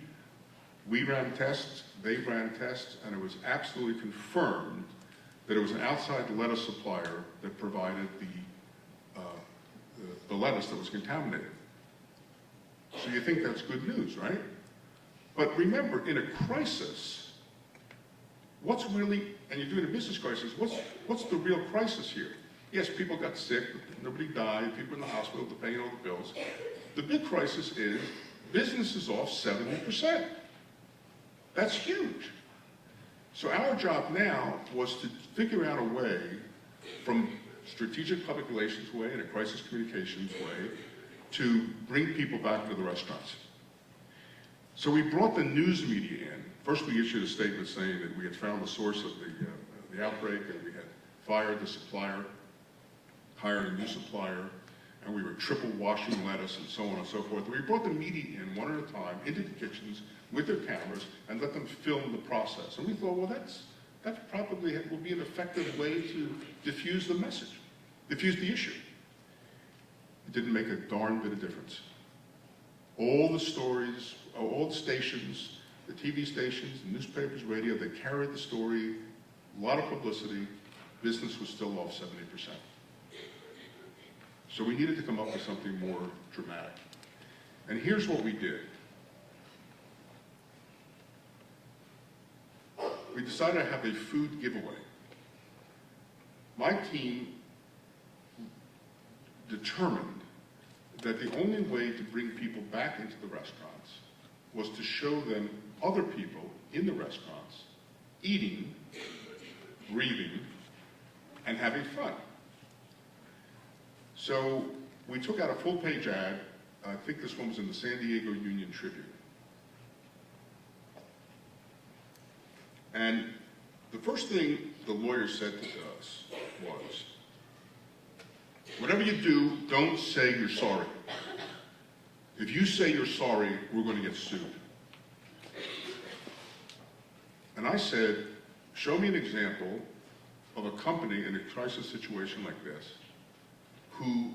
Speaker 3: We ran tests, they ran tests, and it was absolutely confirmed that it was an outside lettuce supplier that provided the lettuce that was contaminated. So you think that's good news, right? But remember, in a crisis, what's really, and you're doing a business crisis, what's the real crisis here? Yes, people got sick, nobody died, people in the hospital, they're paying all the bills. The big crisis is business is off 70%. That's huge. So our job now was to figure out a way, from strategic public relations way and a crisis communications way, to bring people back to the restaurants. So we brought the news media in. First, we issued a statement saying that we had found the source of the outbreak, and we had fired the supplier, hired a new supplier, and we were triple washing lettuce and so on and so forth. We brought the media in one at a time into the kitchens with their cameras and let them film the process. And we thought, well, that probably will be an effective way to diffuse the message, diffuse the issue. It didn't make a darn bit of difference. All the stories, all the stations, the TV stations, the newspapers, radio, they carried the story, a lot of publicity, business was still off 70%. So we needed to come up with something more dramatic. And here's what we did. We decided to have a food giveaway. My team determined that the only way to bring people back into the restaurants was to show them other people in the restaurants eating, breathing, and having fun. So we took out a full-page ad. I think this one was in the San Diego Union Tribune. And the first thing the lawyer said to us was, whatever you do, don't say you're sorry. If you say you're sorry, we're going to get sued. And I said, show me an example of a company in a crisis situation like this who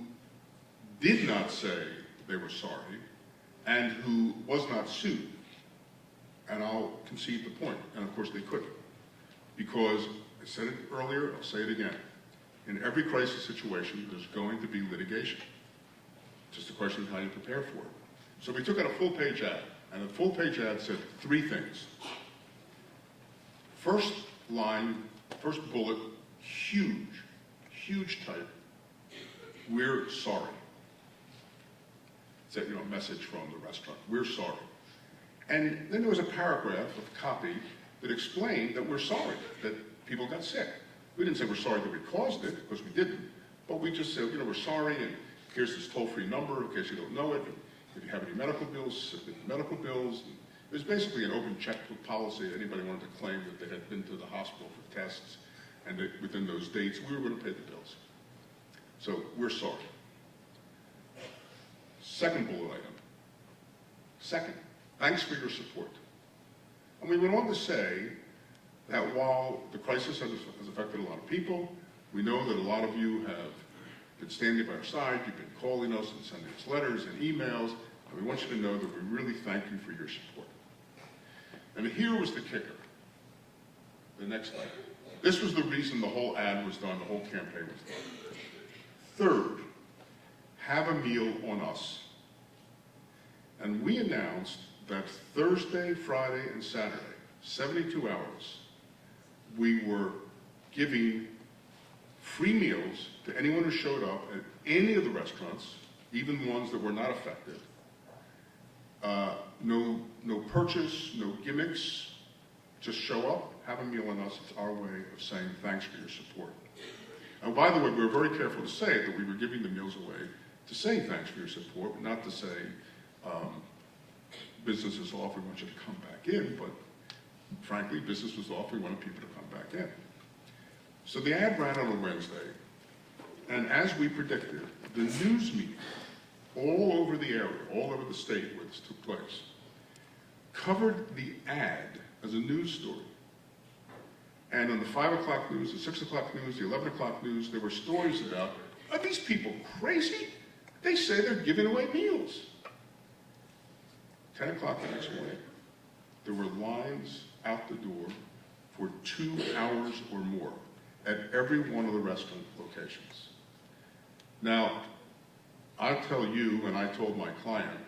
Speaker 3: did not say they were sorry, and who was not sued. And I'll concede the point, and of course they couldn't. Because, I said it earlier, I'll say it again, in every crisis situation, there's going to be litigation. Just a question of how you prepare for it. So we took out a full-page ad, and the full-page ad said 3 things. First line, first bullet, huge type, we're sorry. It's a message from the restaurant, we're sorry. And then there was a paragraph of copy that explained that we're sorry that people got sick. We didn't say we're sorry that we caused it, because we didn't, but we just said, we're sorry, and here's this toll-free number in case you don't know it. And if you have any medical bills, submit medical bills. And it was basically an open checkbook policy. Anybody wanted to claim that they had been to the hospital for tests, and that within those dates, we were going to pay the bills. So we're sorry. Second bullet item. Second, thanks for your support. And we went on to say that while the crisis has affected a lot of people, we know that a lot of you have been standing by our side, you've been calling us and sending us letters and emails, and we want you to know that we really thank you for your support. And here was the kicker. The next slide. This was the reason the whole ad was done, the whole campaign was done. Third, have a meal on us. And we announced that Thursday, Friday, and Saturday, 72 hours, we were giving free meals to anyone who showed up at any of the restaurants, even ones that were not affected. No purchase, no gimmicks, just show up, have a meal on us. It's our way of saying thanks for your support. And by the way, we were very careful to say that we were giving the meals away to say thanks for your support, but not to say business is off, we want you to come back in, but frankly, business was off, we wanted people to come back in. So the ad ran on a Wednesday, and as we predicted, the news media all over the area, all over the state where this took place, covered the ad as a news story. And on the 5 o'clock news, the 6 o'clock news, the 11 o'clock news, there were stories about, are these people crazy? They say they're giving away meals. 10 o'clock the next morning, there were lines out the door for 2 hours or more at every one of the restaurant locations. Now, I'll tell you, and I told my client,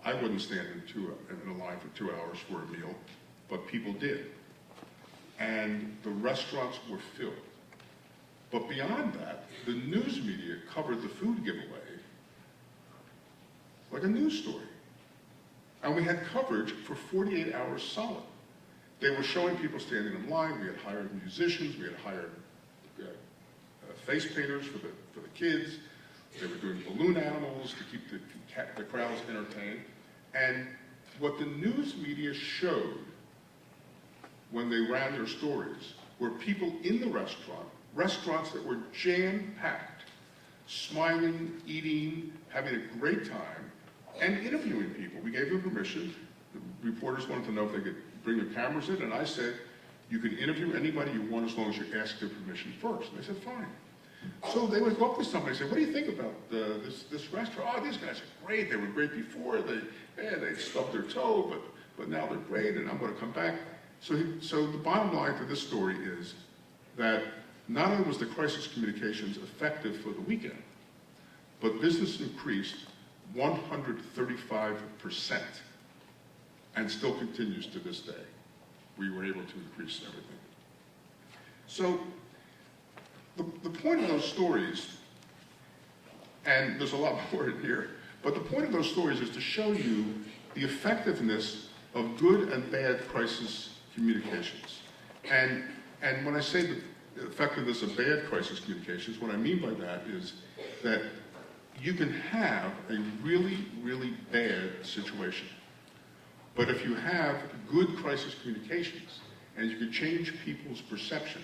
Speaker 3: I wouldn't stand in a line for 2 hours for a meal, but people did. And the restaurants were filled. But beyond that, the news media covered the food giveaway like a news story. And we had coverage for 48 hours solid. They were showing people standing in line. We had hired musicians. We had hired face painters for the kids. They were doing balloon animals to keep the crowds entertained. And what the news media showed when they ran their stories were people in the restaurants that were jam-packed, smiling, eating, having a great time, and interviewing people. We gave them permission. The reporters wanted to know if they could bring their cameras in, and I said, you can interview anybody you want as long as you ask their permission first. And they said, fine. So they would go up to somebody and say, what do you think about this restaurant? Oh, these guys are great. They were great before. They stubbed their toe, but now they're great, and I'm going to come back. So the bottom line to this story is that not only was the crisis communications effective for the weekend, but business increased 135% and still continues to this day. We were able to increase everything. So the point of those stories, and there's a lot more in here, but the point of those stories is to show you the effectiveness of good and bad crisis communications. And when I say the effectiveness of bad crisis communications, what I mean by that is that you can have a really, really bad situation. But if you have good crisis communications and you can change people's perception,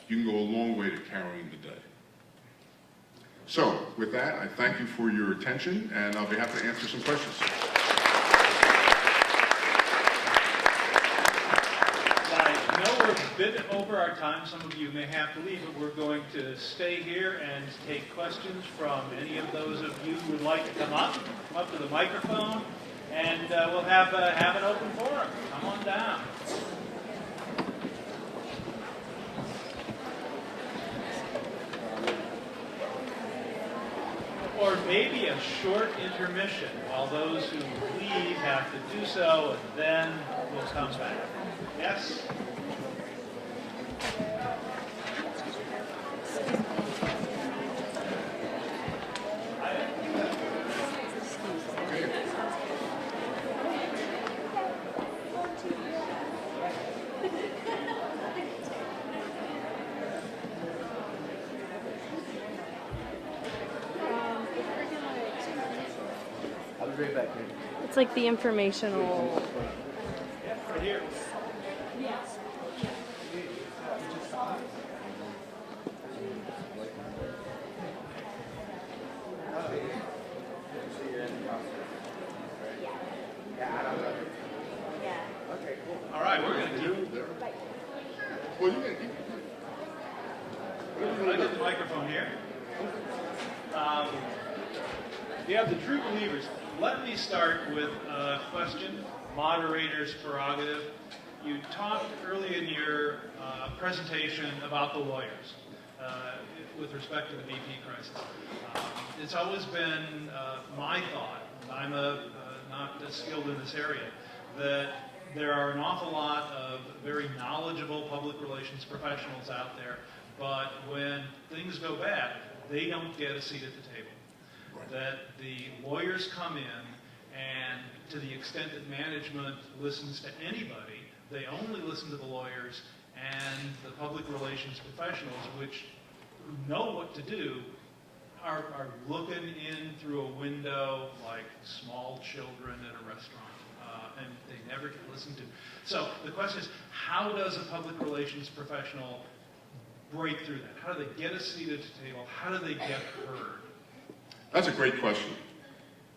Speaker 3: you can go a long way to carrying the day. So with that, I thank you for your attention, and I'll be happy to answer some questions.
Speaker 1: I know we're a bit over our time. Some of you may have to leave, but we're going to stay here and take questions from any of those of you who would like to come up to the microphone, and we'll have an open forum. Come on down. Or maybe a short intermission while those who leave have to do so, and then we'll come back. Yes?
Speaker 4: It's like the informational.
Speaker 1: Yeah, right here. All right, we're going to keep.
Speaker 3: Well, you can keep.
Speaker 1: I got the microphone here. You have the true believers. Let me start with a question, moderator's prerogative. You talked early in your presentation about the lawyers with respect to the BP crisis. It's always been my thought, I'm not as skilled in this area, that there are an awful lot of very knowledgeable public relations professionals out there, but when things go bad, they don't get a seat at the table. That the lawyers come in, and to the extent that management listens to anybody, they only listen to the lawyers, and the public relations professionals, which know what to do, are looking in through a window like small children at a restaurant, and they never get listened to. So the question is, how does a public relations professional break through that? How do they get a seat at the table? How do they get heard?
Speaker 3: That's a great question.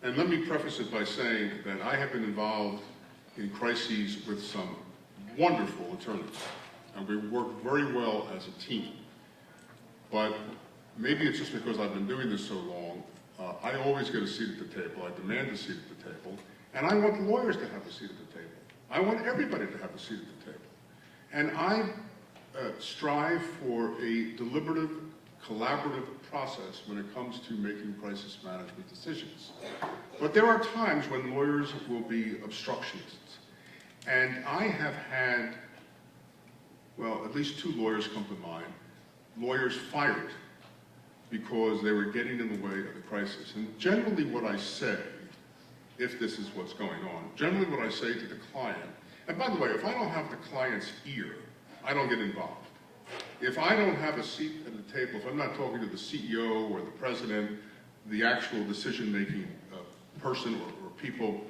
Speaker 3: And let me preface it by saying that I have been involved in crises with some wonderful attorneys, and we work very well as a team. But maybe it's just because I've been doing this so long, I always get a seat at the table, I demand a seat at the table, and I want lawyers to have a seat at the table. I want everybody to have a seat at the table. And I strive for a deliberative, collaborative process when it comes to making crisis management decisions. But there are times when lawyers will be obstructionists. And I have had, well, at least 2 lawyers come to mind, lawyers fired because they were getting in the way of the crisis. And generally what I say, if this is what's going on, generally what I say to the client, and by the way, if I don't have the client's ear, I don't get involved. If I don't have a seat at the table, if I'm not talking to the CEO or the president, the actual decision-making person or people,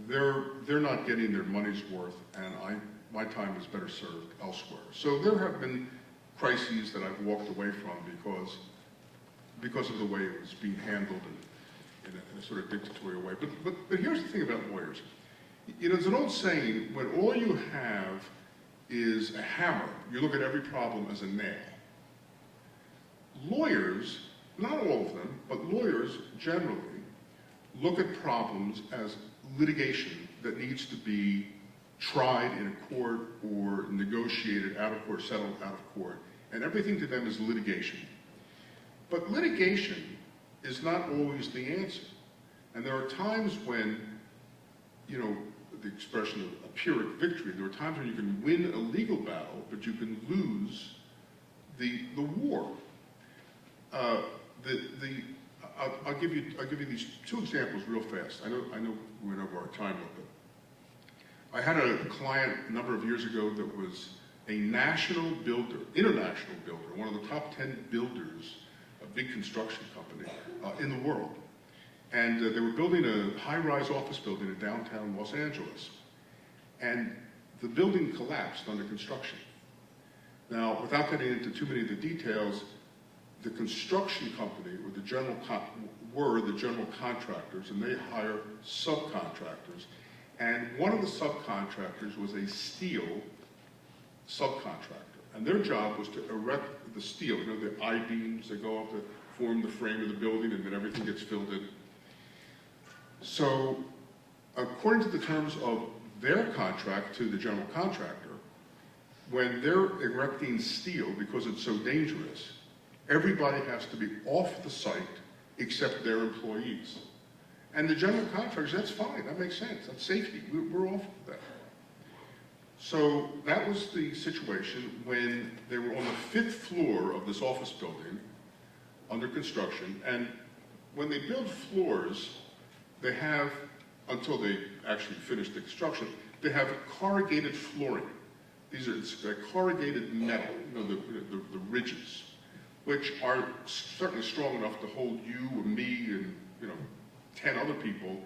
Speaker 3: they're not getting their money's worth, and my time is better served elsewhere. So there have been crises that I've walked away from because of the way it was being handled in a sort of dictatorial way. But here's the thing about lawyers. You know, there's an old saying, when all you have is a hammer, you look at every problem as a nail. Lawyers, not all of them, but lawyers generally look at problems as litigation that needs to be tried in a court or negotiated out of court, settled out of court, and everything to them is litigation. But litigation is not always the answer. And there are times when, you know, the expression of a Pyrrhic victory, there are times when you can win a legal battle, but you can lose the war. I'll give you these 2 examples real fast. I know we went over our time a bit. I had a client a number of years ago that was a national builder, international builder, one of the top 10 builders, a big construction company in the world. And they were building a high-rise office building in downtown Los Angeles. And the building collapsed under construction. Now, without getting into too many of the details, the construction company were the general contractors, and they hire subcontractors. And one of the subcontractors was a steel subcontractor. And their job was to erect the steel, you know, the I-beams that go up to form the frame of the building, and then everything gets filled in. So, according to the terms of their contract to the general contractor, when they're erecting steel, because it's so dangerous, everybody has to be off the site except their employees. And the general contractors, that's fine, that makes sense, that's safety, we're off of that. So that was the situation when they were on the 5th floor of this office building under construction. And when they build floors, they have, until they actually finish the construction, they have corrugated flooring. It's corrugated metal, you know, the ridges, which are certainly strong enough to hold you or me and, you know, 10 other people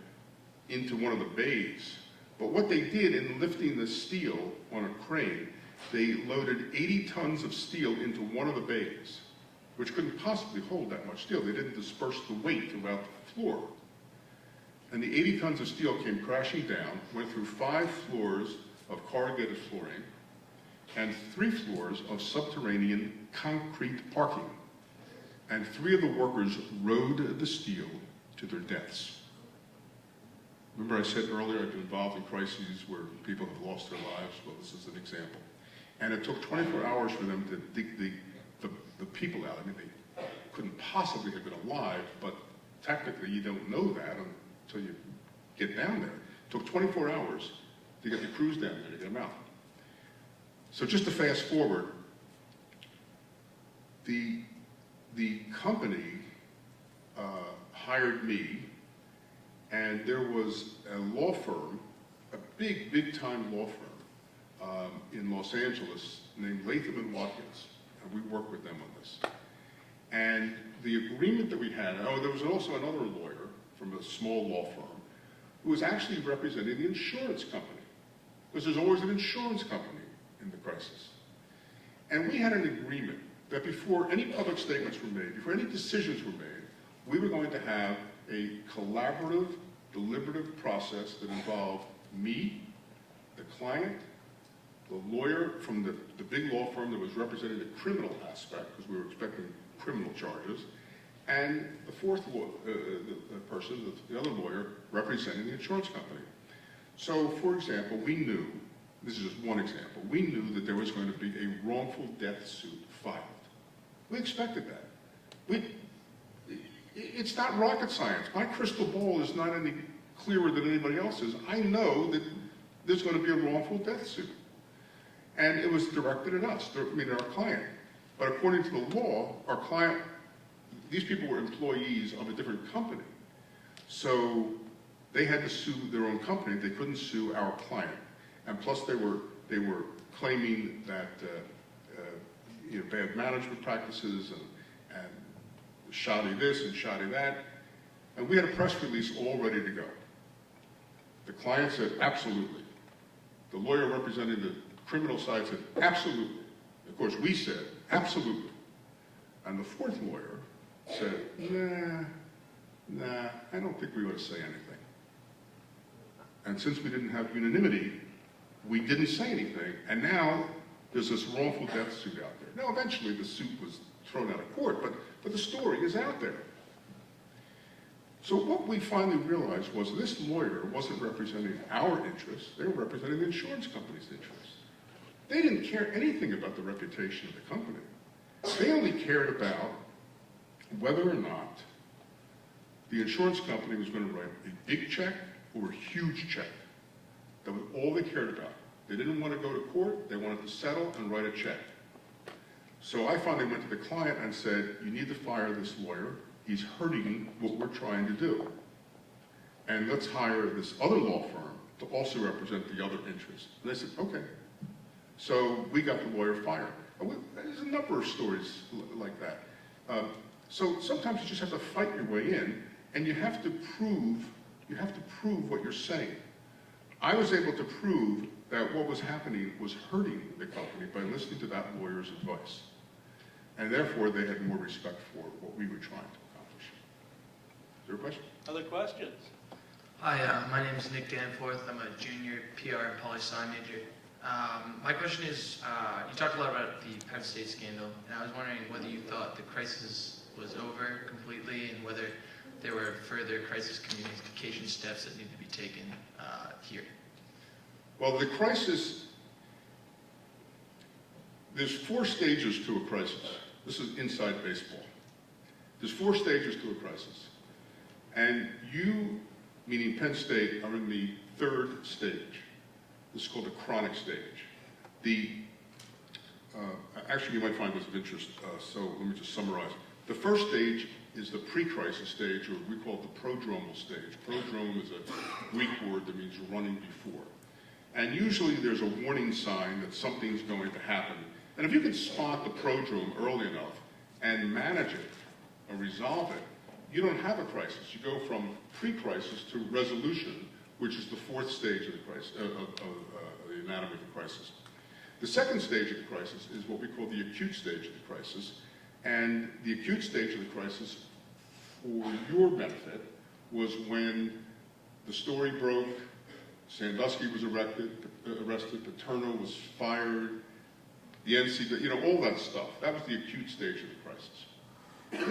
Speaker 3: into one of the bays. But what they did in lifting the steel on a crane, they loaded 80 tons of steel into one of the bays, which couldn't possibly hold that much steel. They didn't disperse the weight throughout the floor. And the 80 tons of steel came crashing down, went through 5 floors of corrugated flooring, and 3 floors of subterranean concrete parking. And 3 of the workers rode the steel to their deaths. Remember I said earlier I've been involved in crises where people have lost their lives? Well, this is an example. And it took 24 hours for them to dig the people out. I mean, they couldn't possibly have been alive, but technically you don't know that until you get down there. It took 24 hours to get the crews down there to get them out. So just to fast forward, the company hired me, and there was a law firm, a big time law firm in Los Angeles named Latham & Watkins, and we worked with them on this. And the agreement that we had, there was also another lawyer from a small law firm who was actually representing the insurance company, because there's always an insurance company in the crisis. And we had an agreement that before any public statements were made, before any decisions were made, we were going to have a collaborative, deliberative process that involved me, the client, the lawyer from the big law firm that was representing the criminal aspect, because we were expecting criminal charges, and the fourth person, the other lawyer, representing the insurance company. So, for example, we knew, this is just one example, we knew that there was going to be a wrongful death suit filed. We expected that. It's not rocket science. My crystal ball is not any clearer than anybody else's. I know that there's going to be a wrongful death suit. And it was directed at us, our client. But according to the law, our client, these people were employees of a different company. So they had to sue their own company. They couldn't sue our client. And plus they were claiming that bad management practices and shoddy this and shoddy that. And we had a press release all ready to go. The client said, absolutely. The lawyer representing the criminal side said, absolutely. Of course, we said, absolutely. And the fourth lawyer said, nah, I don't think we ought to say anything. And since we didn't have unanimity, we didn't say anything. And now there's this wrongful death suit out there. Now, eventually the suit was thrown out of court, but the story is out there. So what we finally realized was this lawyer wasn't representing our interests, they were representing the insurance company's interests. They didn't care anything about the reputation of the company. They only cared about whether or not the insurance company was going to write a big check or a huge check. That was all they cared about. They didn't want to go to court, they wanted to settle and write a check. So I finally went to the client and said, you need to fire this lawyer. He's hurting what we're trying to do. And let's hire this other law firm to also represent the other interests. And they said, okay. So we got the lawyer fired. There's a number of stories like that. So sometimes you just have to fight your way in, and you have to prove what you're saying. I was able to prove that what was happening was hurting the company by listening to that lawyer's advice. And therefore, they had more respect for what we were trying to accomplish. Is there a question?
Speaker 1: Other questions?
Speaker 5: Hi, my name is Nick Danforth. I'm a junior PR and poli-sci major. My question is, you talked a lot about the Penn State scandal, and I was wondering whether you thought the crisis was over completely and whether there were further crisis communication steps that need to be taken here.
Speaker 3: Well, the crisis, there's 4 stages to a crisis. This is inside baseball. There's 4 stages to a crisis. And you, meaning Penn State, are in the 3rd stage. This is called the chronic stage. Actually, you might find this of interest, so let me just summarize. The first stage is the pre-crisis stage, or we call it the prodromal stage. Prodrome is a Greek word that means running before. And usually there's a warning sign that something's going to happen. And if you can spot the prodrome early enough and manage it or resolve it, you don't have a crisis. You go from pre-crisis to resolution, which is the 4th stage of the crisis, the anatomy of the crisis. The second stage of the crisis is what we call the acute stage of the crisis. And the acute stage of the crisis, for your benefit, was when the story broke, Sandusky was arrested, Paterno was fired, the NCAA, all that stuff. That was the acute stage of the crisis.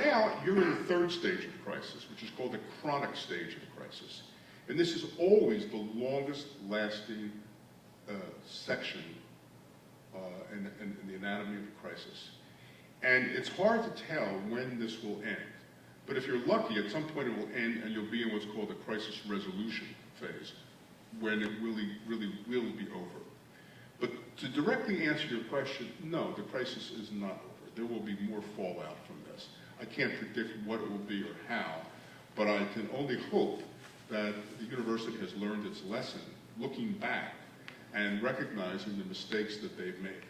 Speaker 3: Now, you're in the 3rd stage of the crisis, which is called the chronic stage of the crisis. And this is always the longest lasting section in the anatomy of the crisis. And it's hard to tell when this will end. But if you're lucky, at some point it will end and you'll be in what's called the crisis resolution phase, when it really will be over. But to directly answer your question, no, the crisis is not over. There will be more fallout from this. I can't predict what it will be or how, but I can only hope that the university has learned its lesson, looking back and recognizing the mistakes that they've made.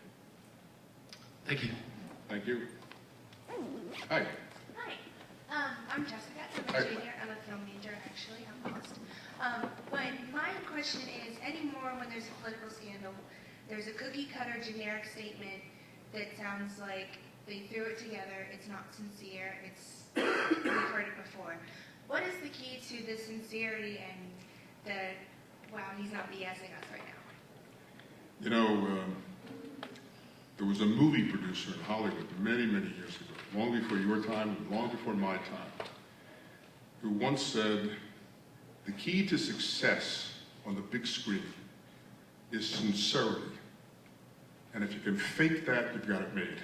Speaker 5: Thank you.
Speaker 3: Thank you. Hi.
Speaker 6: Hi, I'm Jessica. I'm a junior. I'm a film major, actually. I'm lost. But my question is, anymore when there's a political scandal, there's a cookie-cutter generic statement that sounds like they threw it together, it's not sincere, we've heard it before. What is the key to the sincerity and the, wow, he's not BSing us right now?
Speaker 3: There was a movie producer in Hollywood many, many years ago, long before your time and long before my time, who once said, the key to success on the big screen is sincerity. And if you can fake that, you've got it made.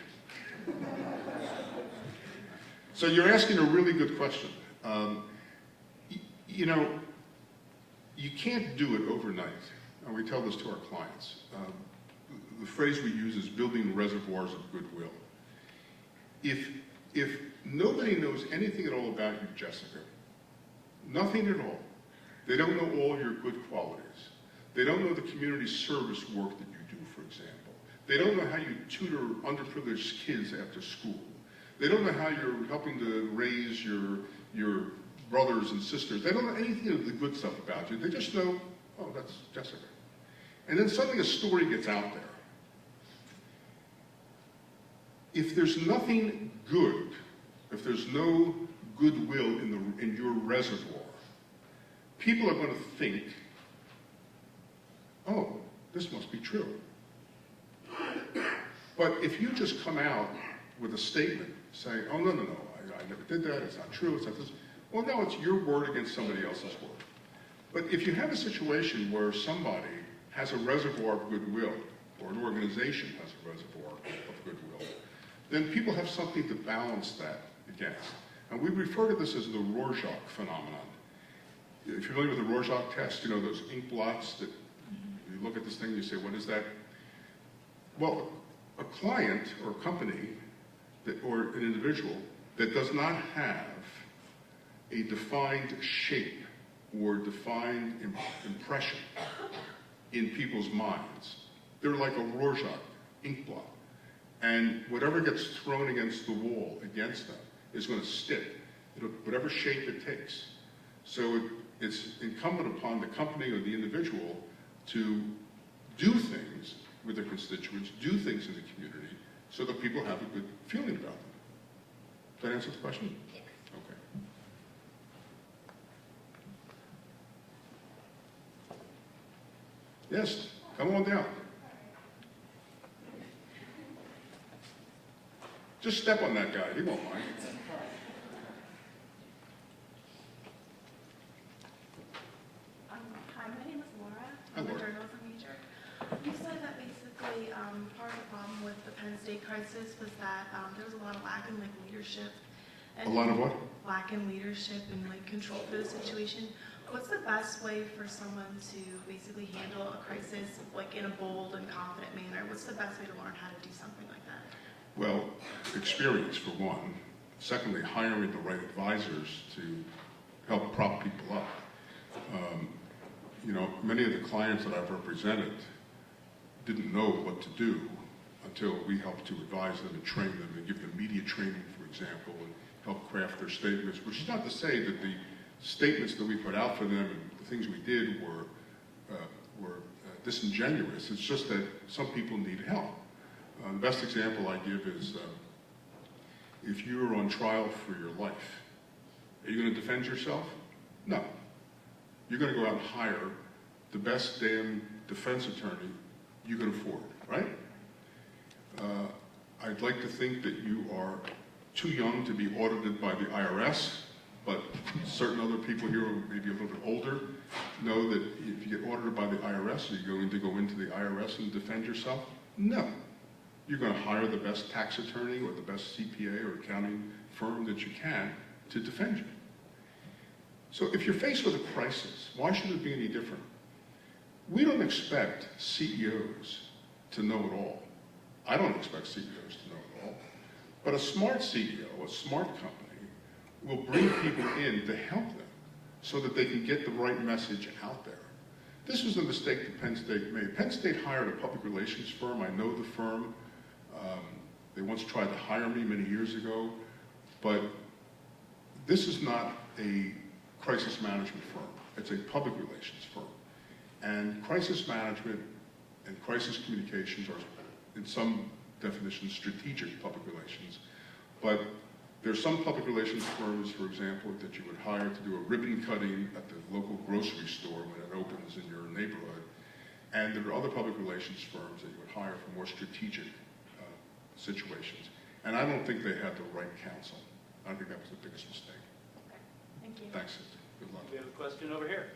Speaker 3: So you're asking a really good question. You can't do it overnight. And we tell this to our clients. The phrase we use is building reservoirs of goodwill. If nobody knows anything at all about you, Jessica, nothing at all, they don't know all your good qualities. They don't know the community service work that you do, for example. They don't know how you tutor underprivileged kids after school. They don't know how you're helping to raise your brothers and sisters. They don't know anything of the good stuff about you. They just know, oh, that's Jessica. And then suddenly a story gets out there. If there's nothing good, if there's no goodwill in your reservoir, people are going to think, oh, this must be true. But if you just come out with a statement saying, oh, no, I never did that, it's not true, it's not this, well, now it's your word against somebody else's word. But if you have a situation where somebody has a reservoir of goodwill, or an organization has a reservoir of goodwill, then people have something to balance that against. And we refer to this as the Rorschach phenomenon. If you're familiar with the Rorschach test, those ink blots that you look at this thing and you say, what is that? Well, a client or company or an individual that does not have a defined shape or defined impression in people's minds, they're like a Rorschach ink blot. And whatever gets thrown against the wall against them is going to stick, whatever shape it takes. So it's incumbent upon the company or the individual to do things with their constituents, do things in the community, so that people have a good feeling about them. Does that answer the question?
Speaker 6: Yes.
Speaker 3: Okay. Yes, come on down. Just step on that guy, he won't mind.
Speaker 7: Hi, my name is Laura.
Speaker 3: Hi,
Speaker 7: I'm a
Speaker 3: Laura.
Speaker 7: journalism major. You said that basically part of the problem with the Penn State crisis was that there was a lot of lack in like leadership.
Speaker 3: A lot of what?
Speaker 7: Lack in leadership and like control for the situation. What's the best way for someone to basically handle a crisis like in a bold and confident manner? What's the best way to learn how to do something like that?
Speaker 3: Well, experience for one. Secondly, hiring the right advisors to help prop people up. You know, many of the clients that I've represented didn't know what to do until we helped to advise them and train them and give them media training, for example, and help craft their statements, which is not to say that the statements that we put out for them and the things we did were disingenuous. It's just that some people need help. The best example I give is if you're on trial for your life, are you going to defend yourself? No. You're going to go out and hire the best damn defense attorney you can afford, right? I'd like to think that you are too young to be audited by the IRS, but certain other people here who may be a little bit older know that if you get audited by the IRS, are you going to go into the IRS and defend yourself? No. You're going to hire the best tax attorney or the best CPA or accounting firm that you can to defend you. So if you're faced with a crisis, why should it be any different? We don't expect CEOs to know it all. I don't expect CEOs to know it all. But a smart CEO, a smart company, will bring people in to help them so that they can get the right message out there. This was a mistake that Penn State made. Penn State hired a public relations firm. I know the firm. They once tried to hire me many years ago. But this is not a crisis management firm. It's a public relations firm. And crisis management and crisis communications are, in some definitions, strategic public relations. But there's some public relations firms, for example, that you would hire to do a ribbon cutting at the local grocery store when it opens in your neighborhood. And there are other public relations firms that you would hire for more strategic situations. And I don't think they had the right counsel. I think that was the biggest mistake.
Speaker 7: Okay. Thank you.
Speaker 3: Thanks, sister. Good luck.
Speaker 1: We have a question over here.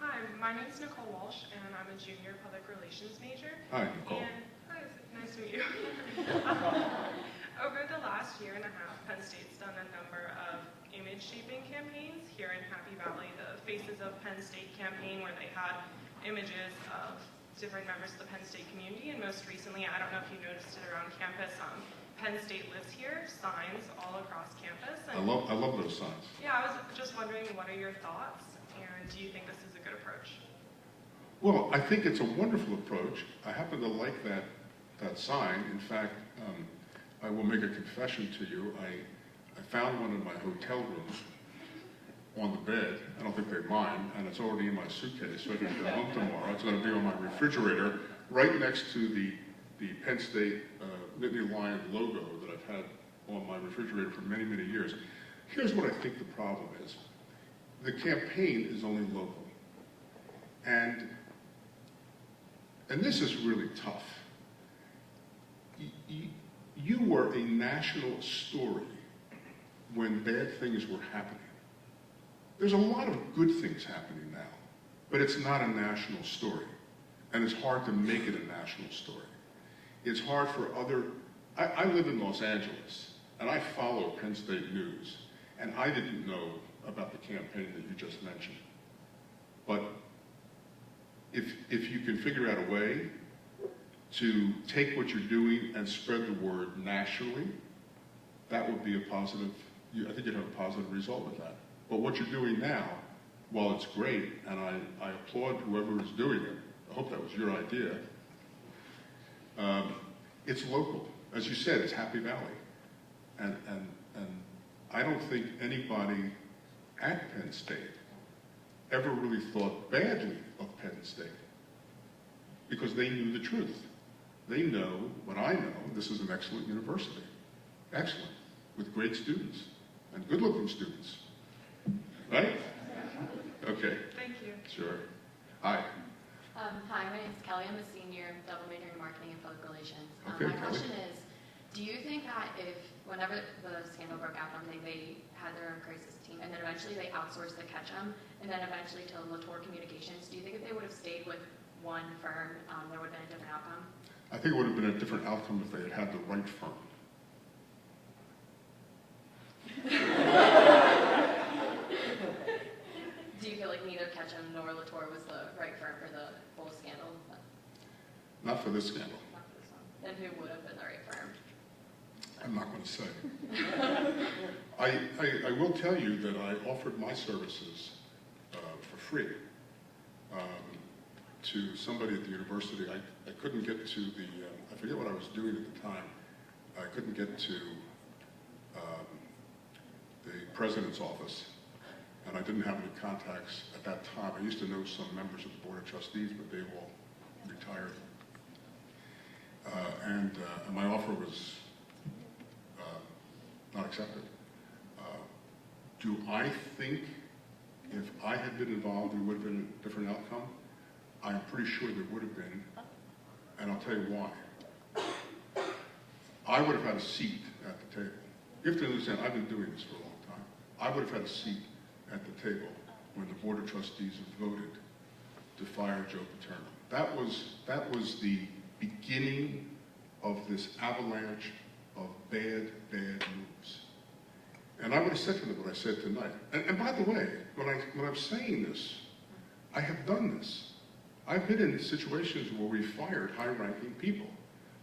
Speaker 8: Hi, my name is Nicole Walsh, and I'm a junior public relations major.
Speaker 3: Hi, Nicole.
Speaker 8: And hi, nice to meet you. Over the last year and a half, Penn State's done a number of image shaping campaigns. Here in Happy Valley, the Faces of Penn State campaign, where they had images of different members of the Penn State community, and most recently, I don't know if you noticed it around campus, Penn State lives here, signs all across campus.
Speaker 3: I love those signs.
Speaker 8: Yeah, I was just wondering, what are your thoughts, and do you think this is a good approach?
Speaker 3: Well, I think it's a wonderful approach. I happen to like that sign. In fact, I will make a confession to you. I found one in my hotel room on the bed. I don't think they mind, and it's already in my suitcase, so I can get home tomorrow. It's going to be on my refrigerator, right next to the Penn State Nittany Lion logo that I've had on my refrigerator for many, many years. Here's what I think the problem is. The campaign is only local. And this is really tough. You were a national story when bad things were happening. There's a lot of good things happening now, but it's not a national story. And it's hard to make it a national story. It's hard for I live in Los Angeles, and I follow Penn State news, and I didn't know about the campaign that you just mentioned. But if you can figure out a way to take what you're doing and spread the word nationally, that would be a positive, I think you'd have a positive result with that. But what you're doing now, while it's great, and I applaud whoever is doing it, I hope that was your idea, it's local. As you said, it's Happy Valley. And I don't think anybody at Penn State ever really thought badly of Penn State because they knew the truth. They know what I know. This is an excellent university. Excellent. With great students and good-looking students. Right? Okay.
Speaker 8: Thank you.
Speaker 3: Sure. Hi.
Speaker 9: Hi, my name is Kelly. I'm a senior, double major in marketing and public relations.
Speaker 3: Okay,
Speaker 9: my
Speaker 3: Kelly.
Speaker 9: question is, do you think that if, whenever the scandal broke out and everything, they had their own crisis team, and then eventually they outsourced the Ketchum, and then eventually to Latour Communications. Do you think if they would have stayed with one firm, there would have been a different outcome?
Speaker 3: I think it would have been a different outcome if they had had the right firm.
Speaker 9: Do you feel like neither Ketchum nor Latour was the right firm for the whole scandal?
Speaker 3: Not for this scandal.
Speaker 9: Not for this one. Then who would have been the right firm?
Speaker 3: I'm not going to say. I will tell you that I offered my services for free to somebody at the university. I couldn't get to the, I forget what I was doing at the time. I couldn't get to the president's office, and I didn't have any contacts at that time. I used to know some members of the Board of Trustees, but they all retired. And my offer was not accepted. Do I think if I had been involved, there would have been a different outcome? I'm pretty sure there would have been, and I'll tell you why. I would have had a seat at the table. You have to understand, I've been doing this for a long time. I would have had a seat at the table when the Board of Trustees voted to fire Joe Paterno. That was the beginning of this avalanche of bad moves. And I would have said to them what I said tonight. And by the way, when I'm saying this, I have done this. I've been in situations where we fired high-ranking people.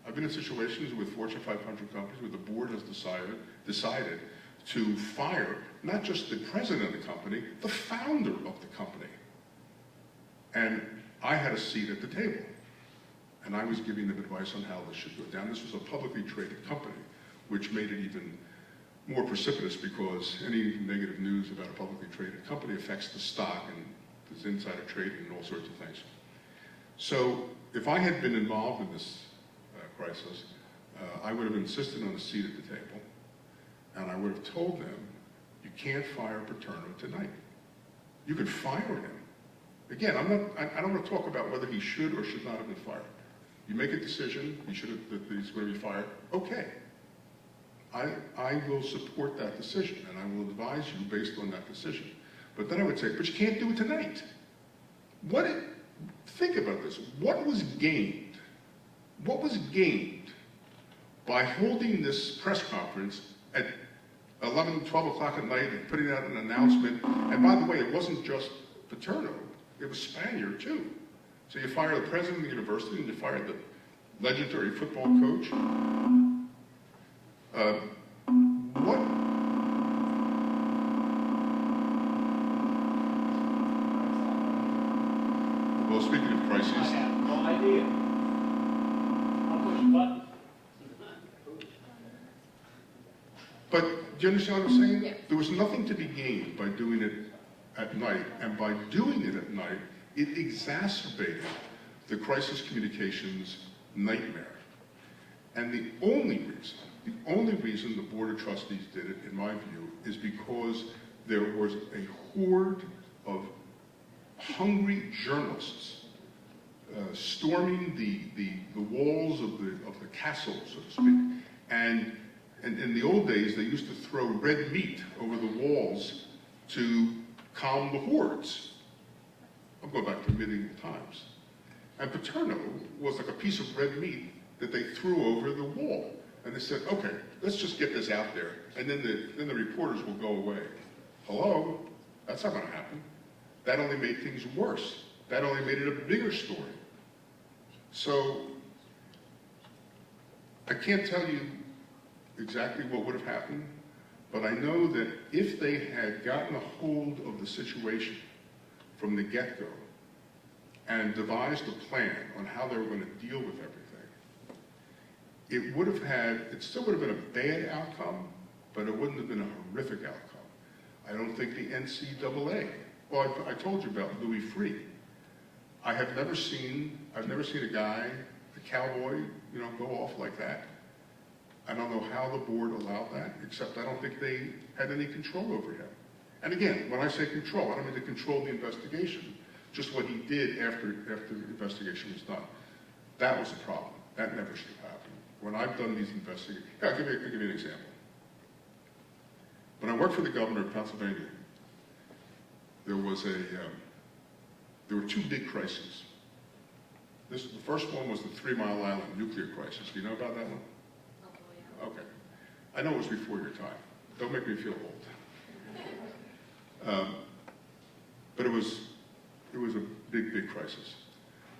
Speaker 3: I've been in situations with Fortune 500 companies where the board has decided to fire not just the president of the company, the founder of the company. And I had a seat at the table. And I was giving them advice on how this should go down. This was a publicly traded company, which made it even more precipitous because any negative news about a publicly traded company affects the stock and there's insider trading and all sorts of things. So if I had been involved in this crisis, I would have insisted on a seat at the table, and I would have told them, you can't fire Paterno tonight. You could fire him. Again, I don't want to talk about whether he should or should not have been fired. You make a decision, that he's going to be fired, okay. I will support that decision, and I will advise you based on that decision. But then I would say, but you can't do it tonight. Think about this. What was gained? What was gained by holding this press conference at 11, 12 o'clock at night and putting out an announcement? And by the way, it wasn't just Paterno. It was Spanier, too. So you fire the president of the university and you fire the legendary football coach. What? Well, speaking of crises.
Speaker 10: I have no idea. I'll push a button.
Speaker 3: But do you understand what I'm saying?
Speaker 9: Yeah.
Speaker 3: There was nothing to be gained by doing it at night, and by doing it at night, it exacerbated the crisis communications nightmare. And the only reason the Board of Trustees did it, in my view, is because there was a horde of hungry journalists storming the walls of the castle, so to speak. And in the old days, they used to throw red meat over the walls to calm the hordes. I'm going back to medieval times. And Paterno was like a piece of red meat that they threw over the wall. And they said, okay, let's just get this out there. And then the reporters will go away. Hello? That's not going to happen. That only made things worse. That only made it a bigger story. So I can't tell you exactly what would have happened, but I know that if they had gotten a hold of the situation from the get-go and devised a plan on how they were going to deal with everything, it still would have been a bad outcome, but it wouldn't have been a horrific outcome. I don't think the NCAA, well, I told you about Louis Freeh. I've never seen a guy, a cowboy, go off like that. I don't know how the board allowed that, except I don't think they had any control over him. And again, when I say control, I don't mean to control the investigation, just what he did after the investigation was done. That was a problem. That never should have happened. When I've done these investigations, I'll give you an example. When I worked for the governor of Pennsylvania, there were two big crises. The first one was the 3 Mile Island nuclear crisis. Do you know about that one?
Speaker 9: Oh, yeah.
Speaker 3: Okay. I know it was before your time. Don't make me feel old. But it was a big, big crisis.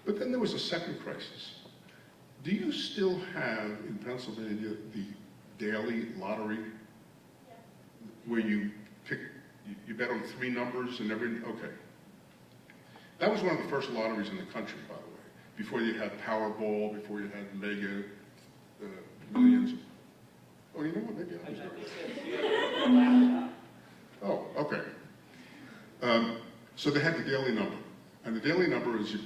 Speaker 3: But then there was a second crisis. Do you still have in Pennsylvania the daily lottery?
Speaker 9: Yeah.
Speaker 3: Where you bet on 3 numbers and okay. That was one of the first lotteries in the country, by the way. Before you had Powerball, before you had Mega Millions. Oh, you know what? Maybe I was there. Oh, okay. So they had the daily number. And the daily number is you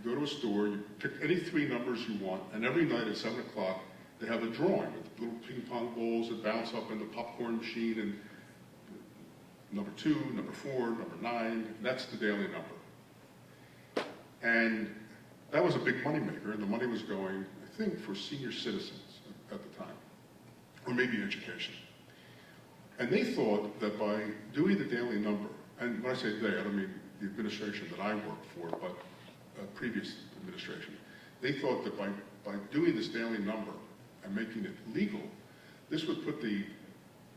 Speaker 3: go to a store, you pick any 3 numbers you want, and every night at 7 o'clock, they have a drawing with little ping pong balls that bounce up in the popcorn machine, and number 2, number 4, number 9, that's the daily number. And that was a big moneymaker, and the money was going, I think, for senior citizens at the time, or maybe education. And they thought that by doing the daily number, and when I say they, I don't mean the administration that I worked for, but previous administration, they thought that by doing this daily number and making it legal, this would put the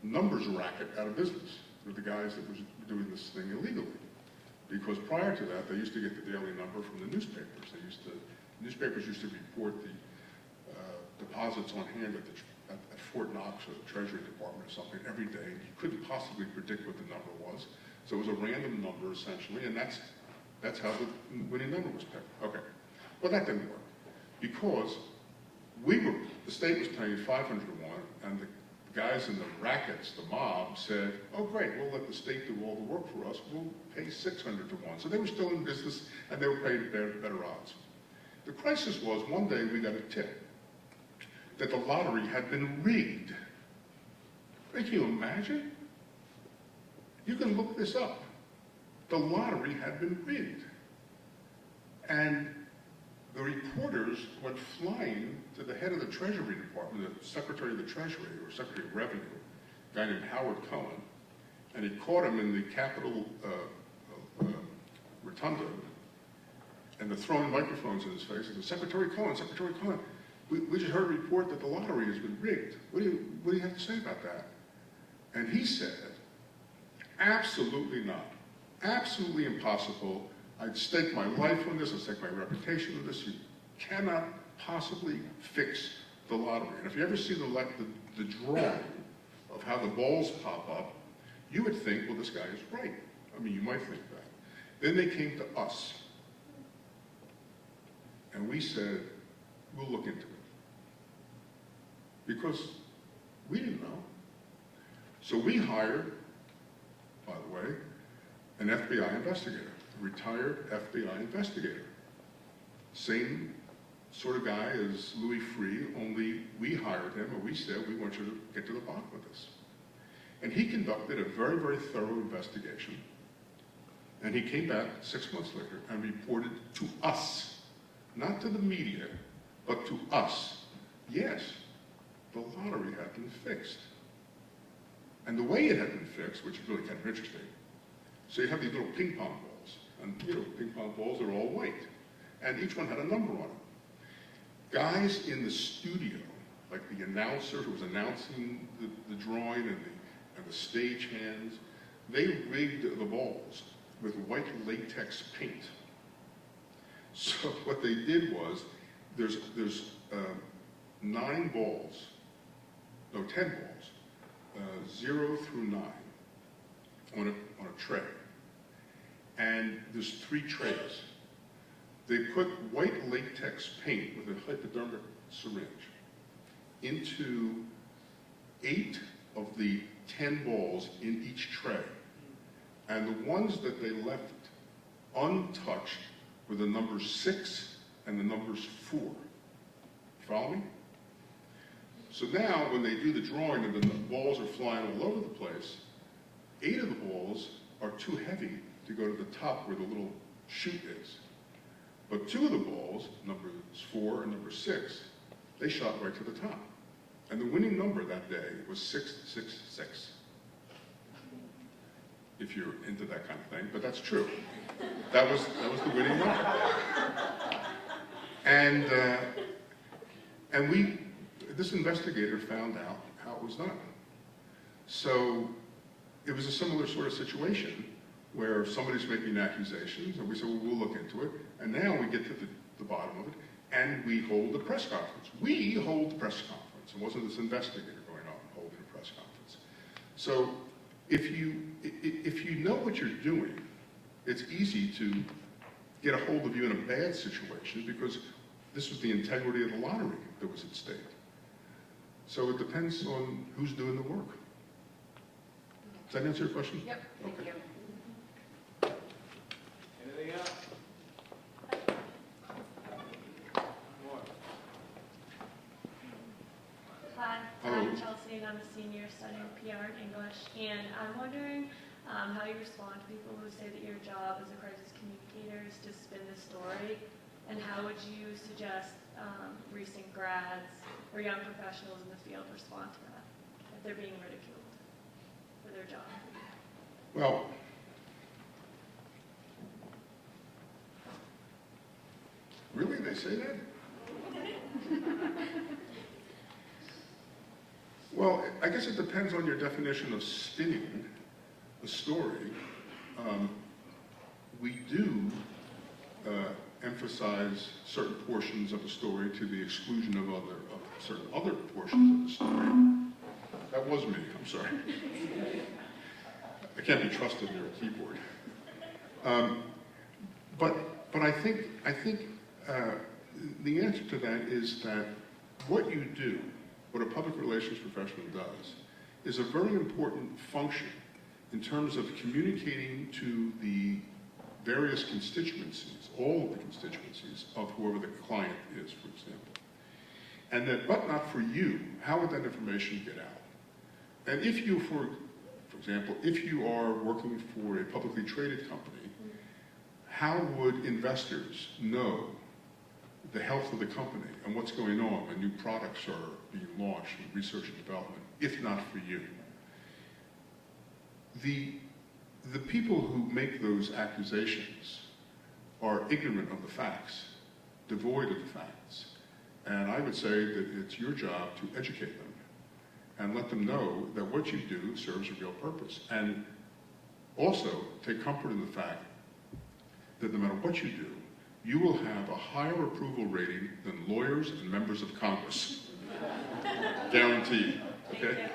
Speaker 3: numbers racket out of business for the guys that were doing this thing illegally. Because prior to that, they used to get the daily number from the newspapers. Newspapers used to report the deposits on hand at Fort Knox or the Treasury Department or something every day. And you couldn't possibly predict what the number was. So it was a random number, essentially, and that's how the winning number was picked. Okay. Well, that didn't work. Because the state was paying 500 to 1, and the guys in the rackets, the mob, said, oh, great, we'll let the state do all the work for us. We'll pay 600 to 1. So they were still in business, and they were paid better odds. The crisis was, one day we got a tip that the lottery had been rigged. Can you imagine? You can look this up. The lottery had been rigged. And the reporters went flying to the head of the Treasury Department, the Secretary of the Treasury, or Secretary of Revenue, a guy named Howard Cohen, and he caught him in the Capitol Rotunda, and they're throwing microphones in his face, and said, Secretary Cohen, we just heard a report that the lottery has been rigged. What do you have to say about that? And he said, absolutely not. Absolutely impossible. I'd stake my life on this. I'd stake my reputation on this. You cannot possibly fix the lottery. And if you ever see the drawing of how the balls pop up, you would think, well, this guy is right. I mean, you might think that. Then they came to us. And we said, we'll look into it. Because we didn't know. So we hired, by the way, an FBI investigator, a retired FBI investigator. Same sort of guy as Louis Freeh, only we hired him and we said, we want you to get to the bottom of this. And he conducted a very, very thorough investigation. And he came back 6 months later and reported to us, not to the media, but to us, yes, the lottery had been fixed. And the way it had been fixed, which is really kind of interesting, so you have these little ping pong balls, and ping pong balls are all white, and each one had a number on it. Guys in the studio, like the announcer who was announcing the drawing and the stage hands, they rigged the balls with white latex paint. So what they did was, there's 10 balls, 0 through 9 on a tray. And there's 3 trays. They put white latex paint with a hypodermic syringe into 8 of the 10 balls in each tray. And the ones that they left untouched were the numbers 6 and the numbers 4. Follow me? So now, when they do the drawing and the balls are flying all over the place, 8 of the balls are too heavy to go to the top where the little chute is. But 2 of the balls, numbers 4 and number 6, they shot right to the top. And the winning number that day was 666. If you're into that kind of thing, but that's true. That was the winning number. And this investigator found out how it was done. So it was a similar sort of situation where somebody's making accusations, and we said, well, we'll look into it. And now we get to the bottom of it, and we hold a press conference. We hold the press conference. It wasn't this investigator going on holding a press conference. So if you know what you're doing, it's easy to get a hold of you in a bad situation because this was the integrity of the lottery that was at stake. So it depends on who's doing the work. Does that answer your question?
Speaker 9: Yep, thank you.
Speaker 10: Anything else? More.
Speaker 11: Hi,
Speaker 3: Hello.
Speaker 11: I'm Chelsea, and I'm a senior studying PR and English. And I'm wondering how you respond to people who say that your job as a crisis communicator is to spin the story, and how would you suggest recent grads or young professionals in the field respond to that if they're being ridiculed for their job?
Speaker 3: Well, really, they say that? Well, I guess it depends on your definition of spinning a story. We do emphasize certain portions of the story to the exclusion of certain other portions of the story. That was me, I'm sorry. I can't be trusted near a keyboard. But I think the answer to that is that what you do, what a public relations professional does, is a very important function in terms of communicating to the various constituencies, all of the constituencies of whoever the client is, for example. And that, but not for you, how would that information get out? And if you, for example, if you are working for a publicly traded company, how would investors know the health of the company and what's going on when new products are being launched in research and development, if not for you? The people who make those accusations are ignorant of the facts, devoid of the facts. And I would say that it's your job to educate them and let them know that what you do serves a real purpose. And also take comfort in the fact that no matter what you do, you will have a higher approval rating than lawyers and members of Congress. Guaranteed. Okay?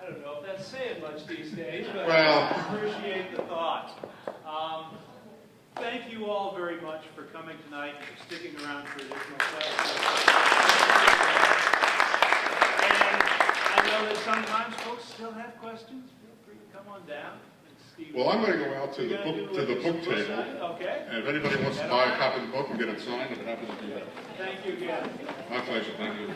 Speaker 1: I don't know if that's saying much these days, but
Speaker 3: Well,
Speaker 1: I appreciate the thought. Thank you all very much for coming tonight and for sticking around for additional questions. And I know that sometimes folks still have questions. Feel free to come on down.
Speaker 3: well, I'm going to go out to the book table.
Speaker 1: Okay.
Speaker 3: And if anybody wants to buy a copy of the book and get it signed, I'm happy to do that.
Speaker 1: Thank you again.
Speaker 3: My pleasure. Thank you.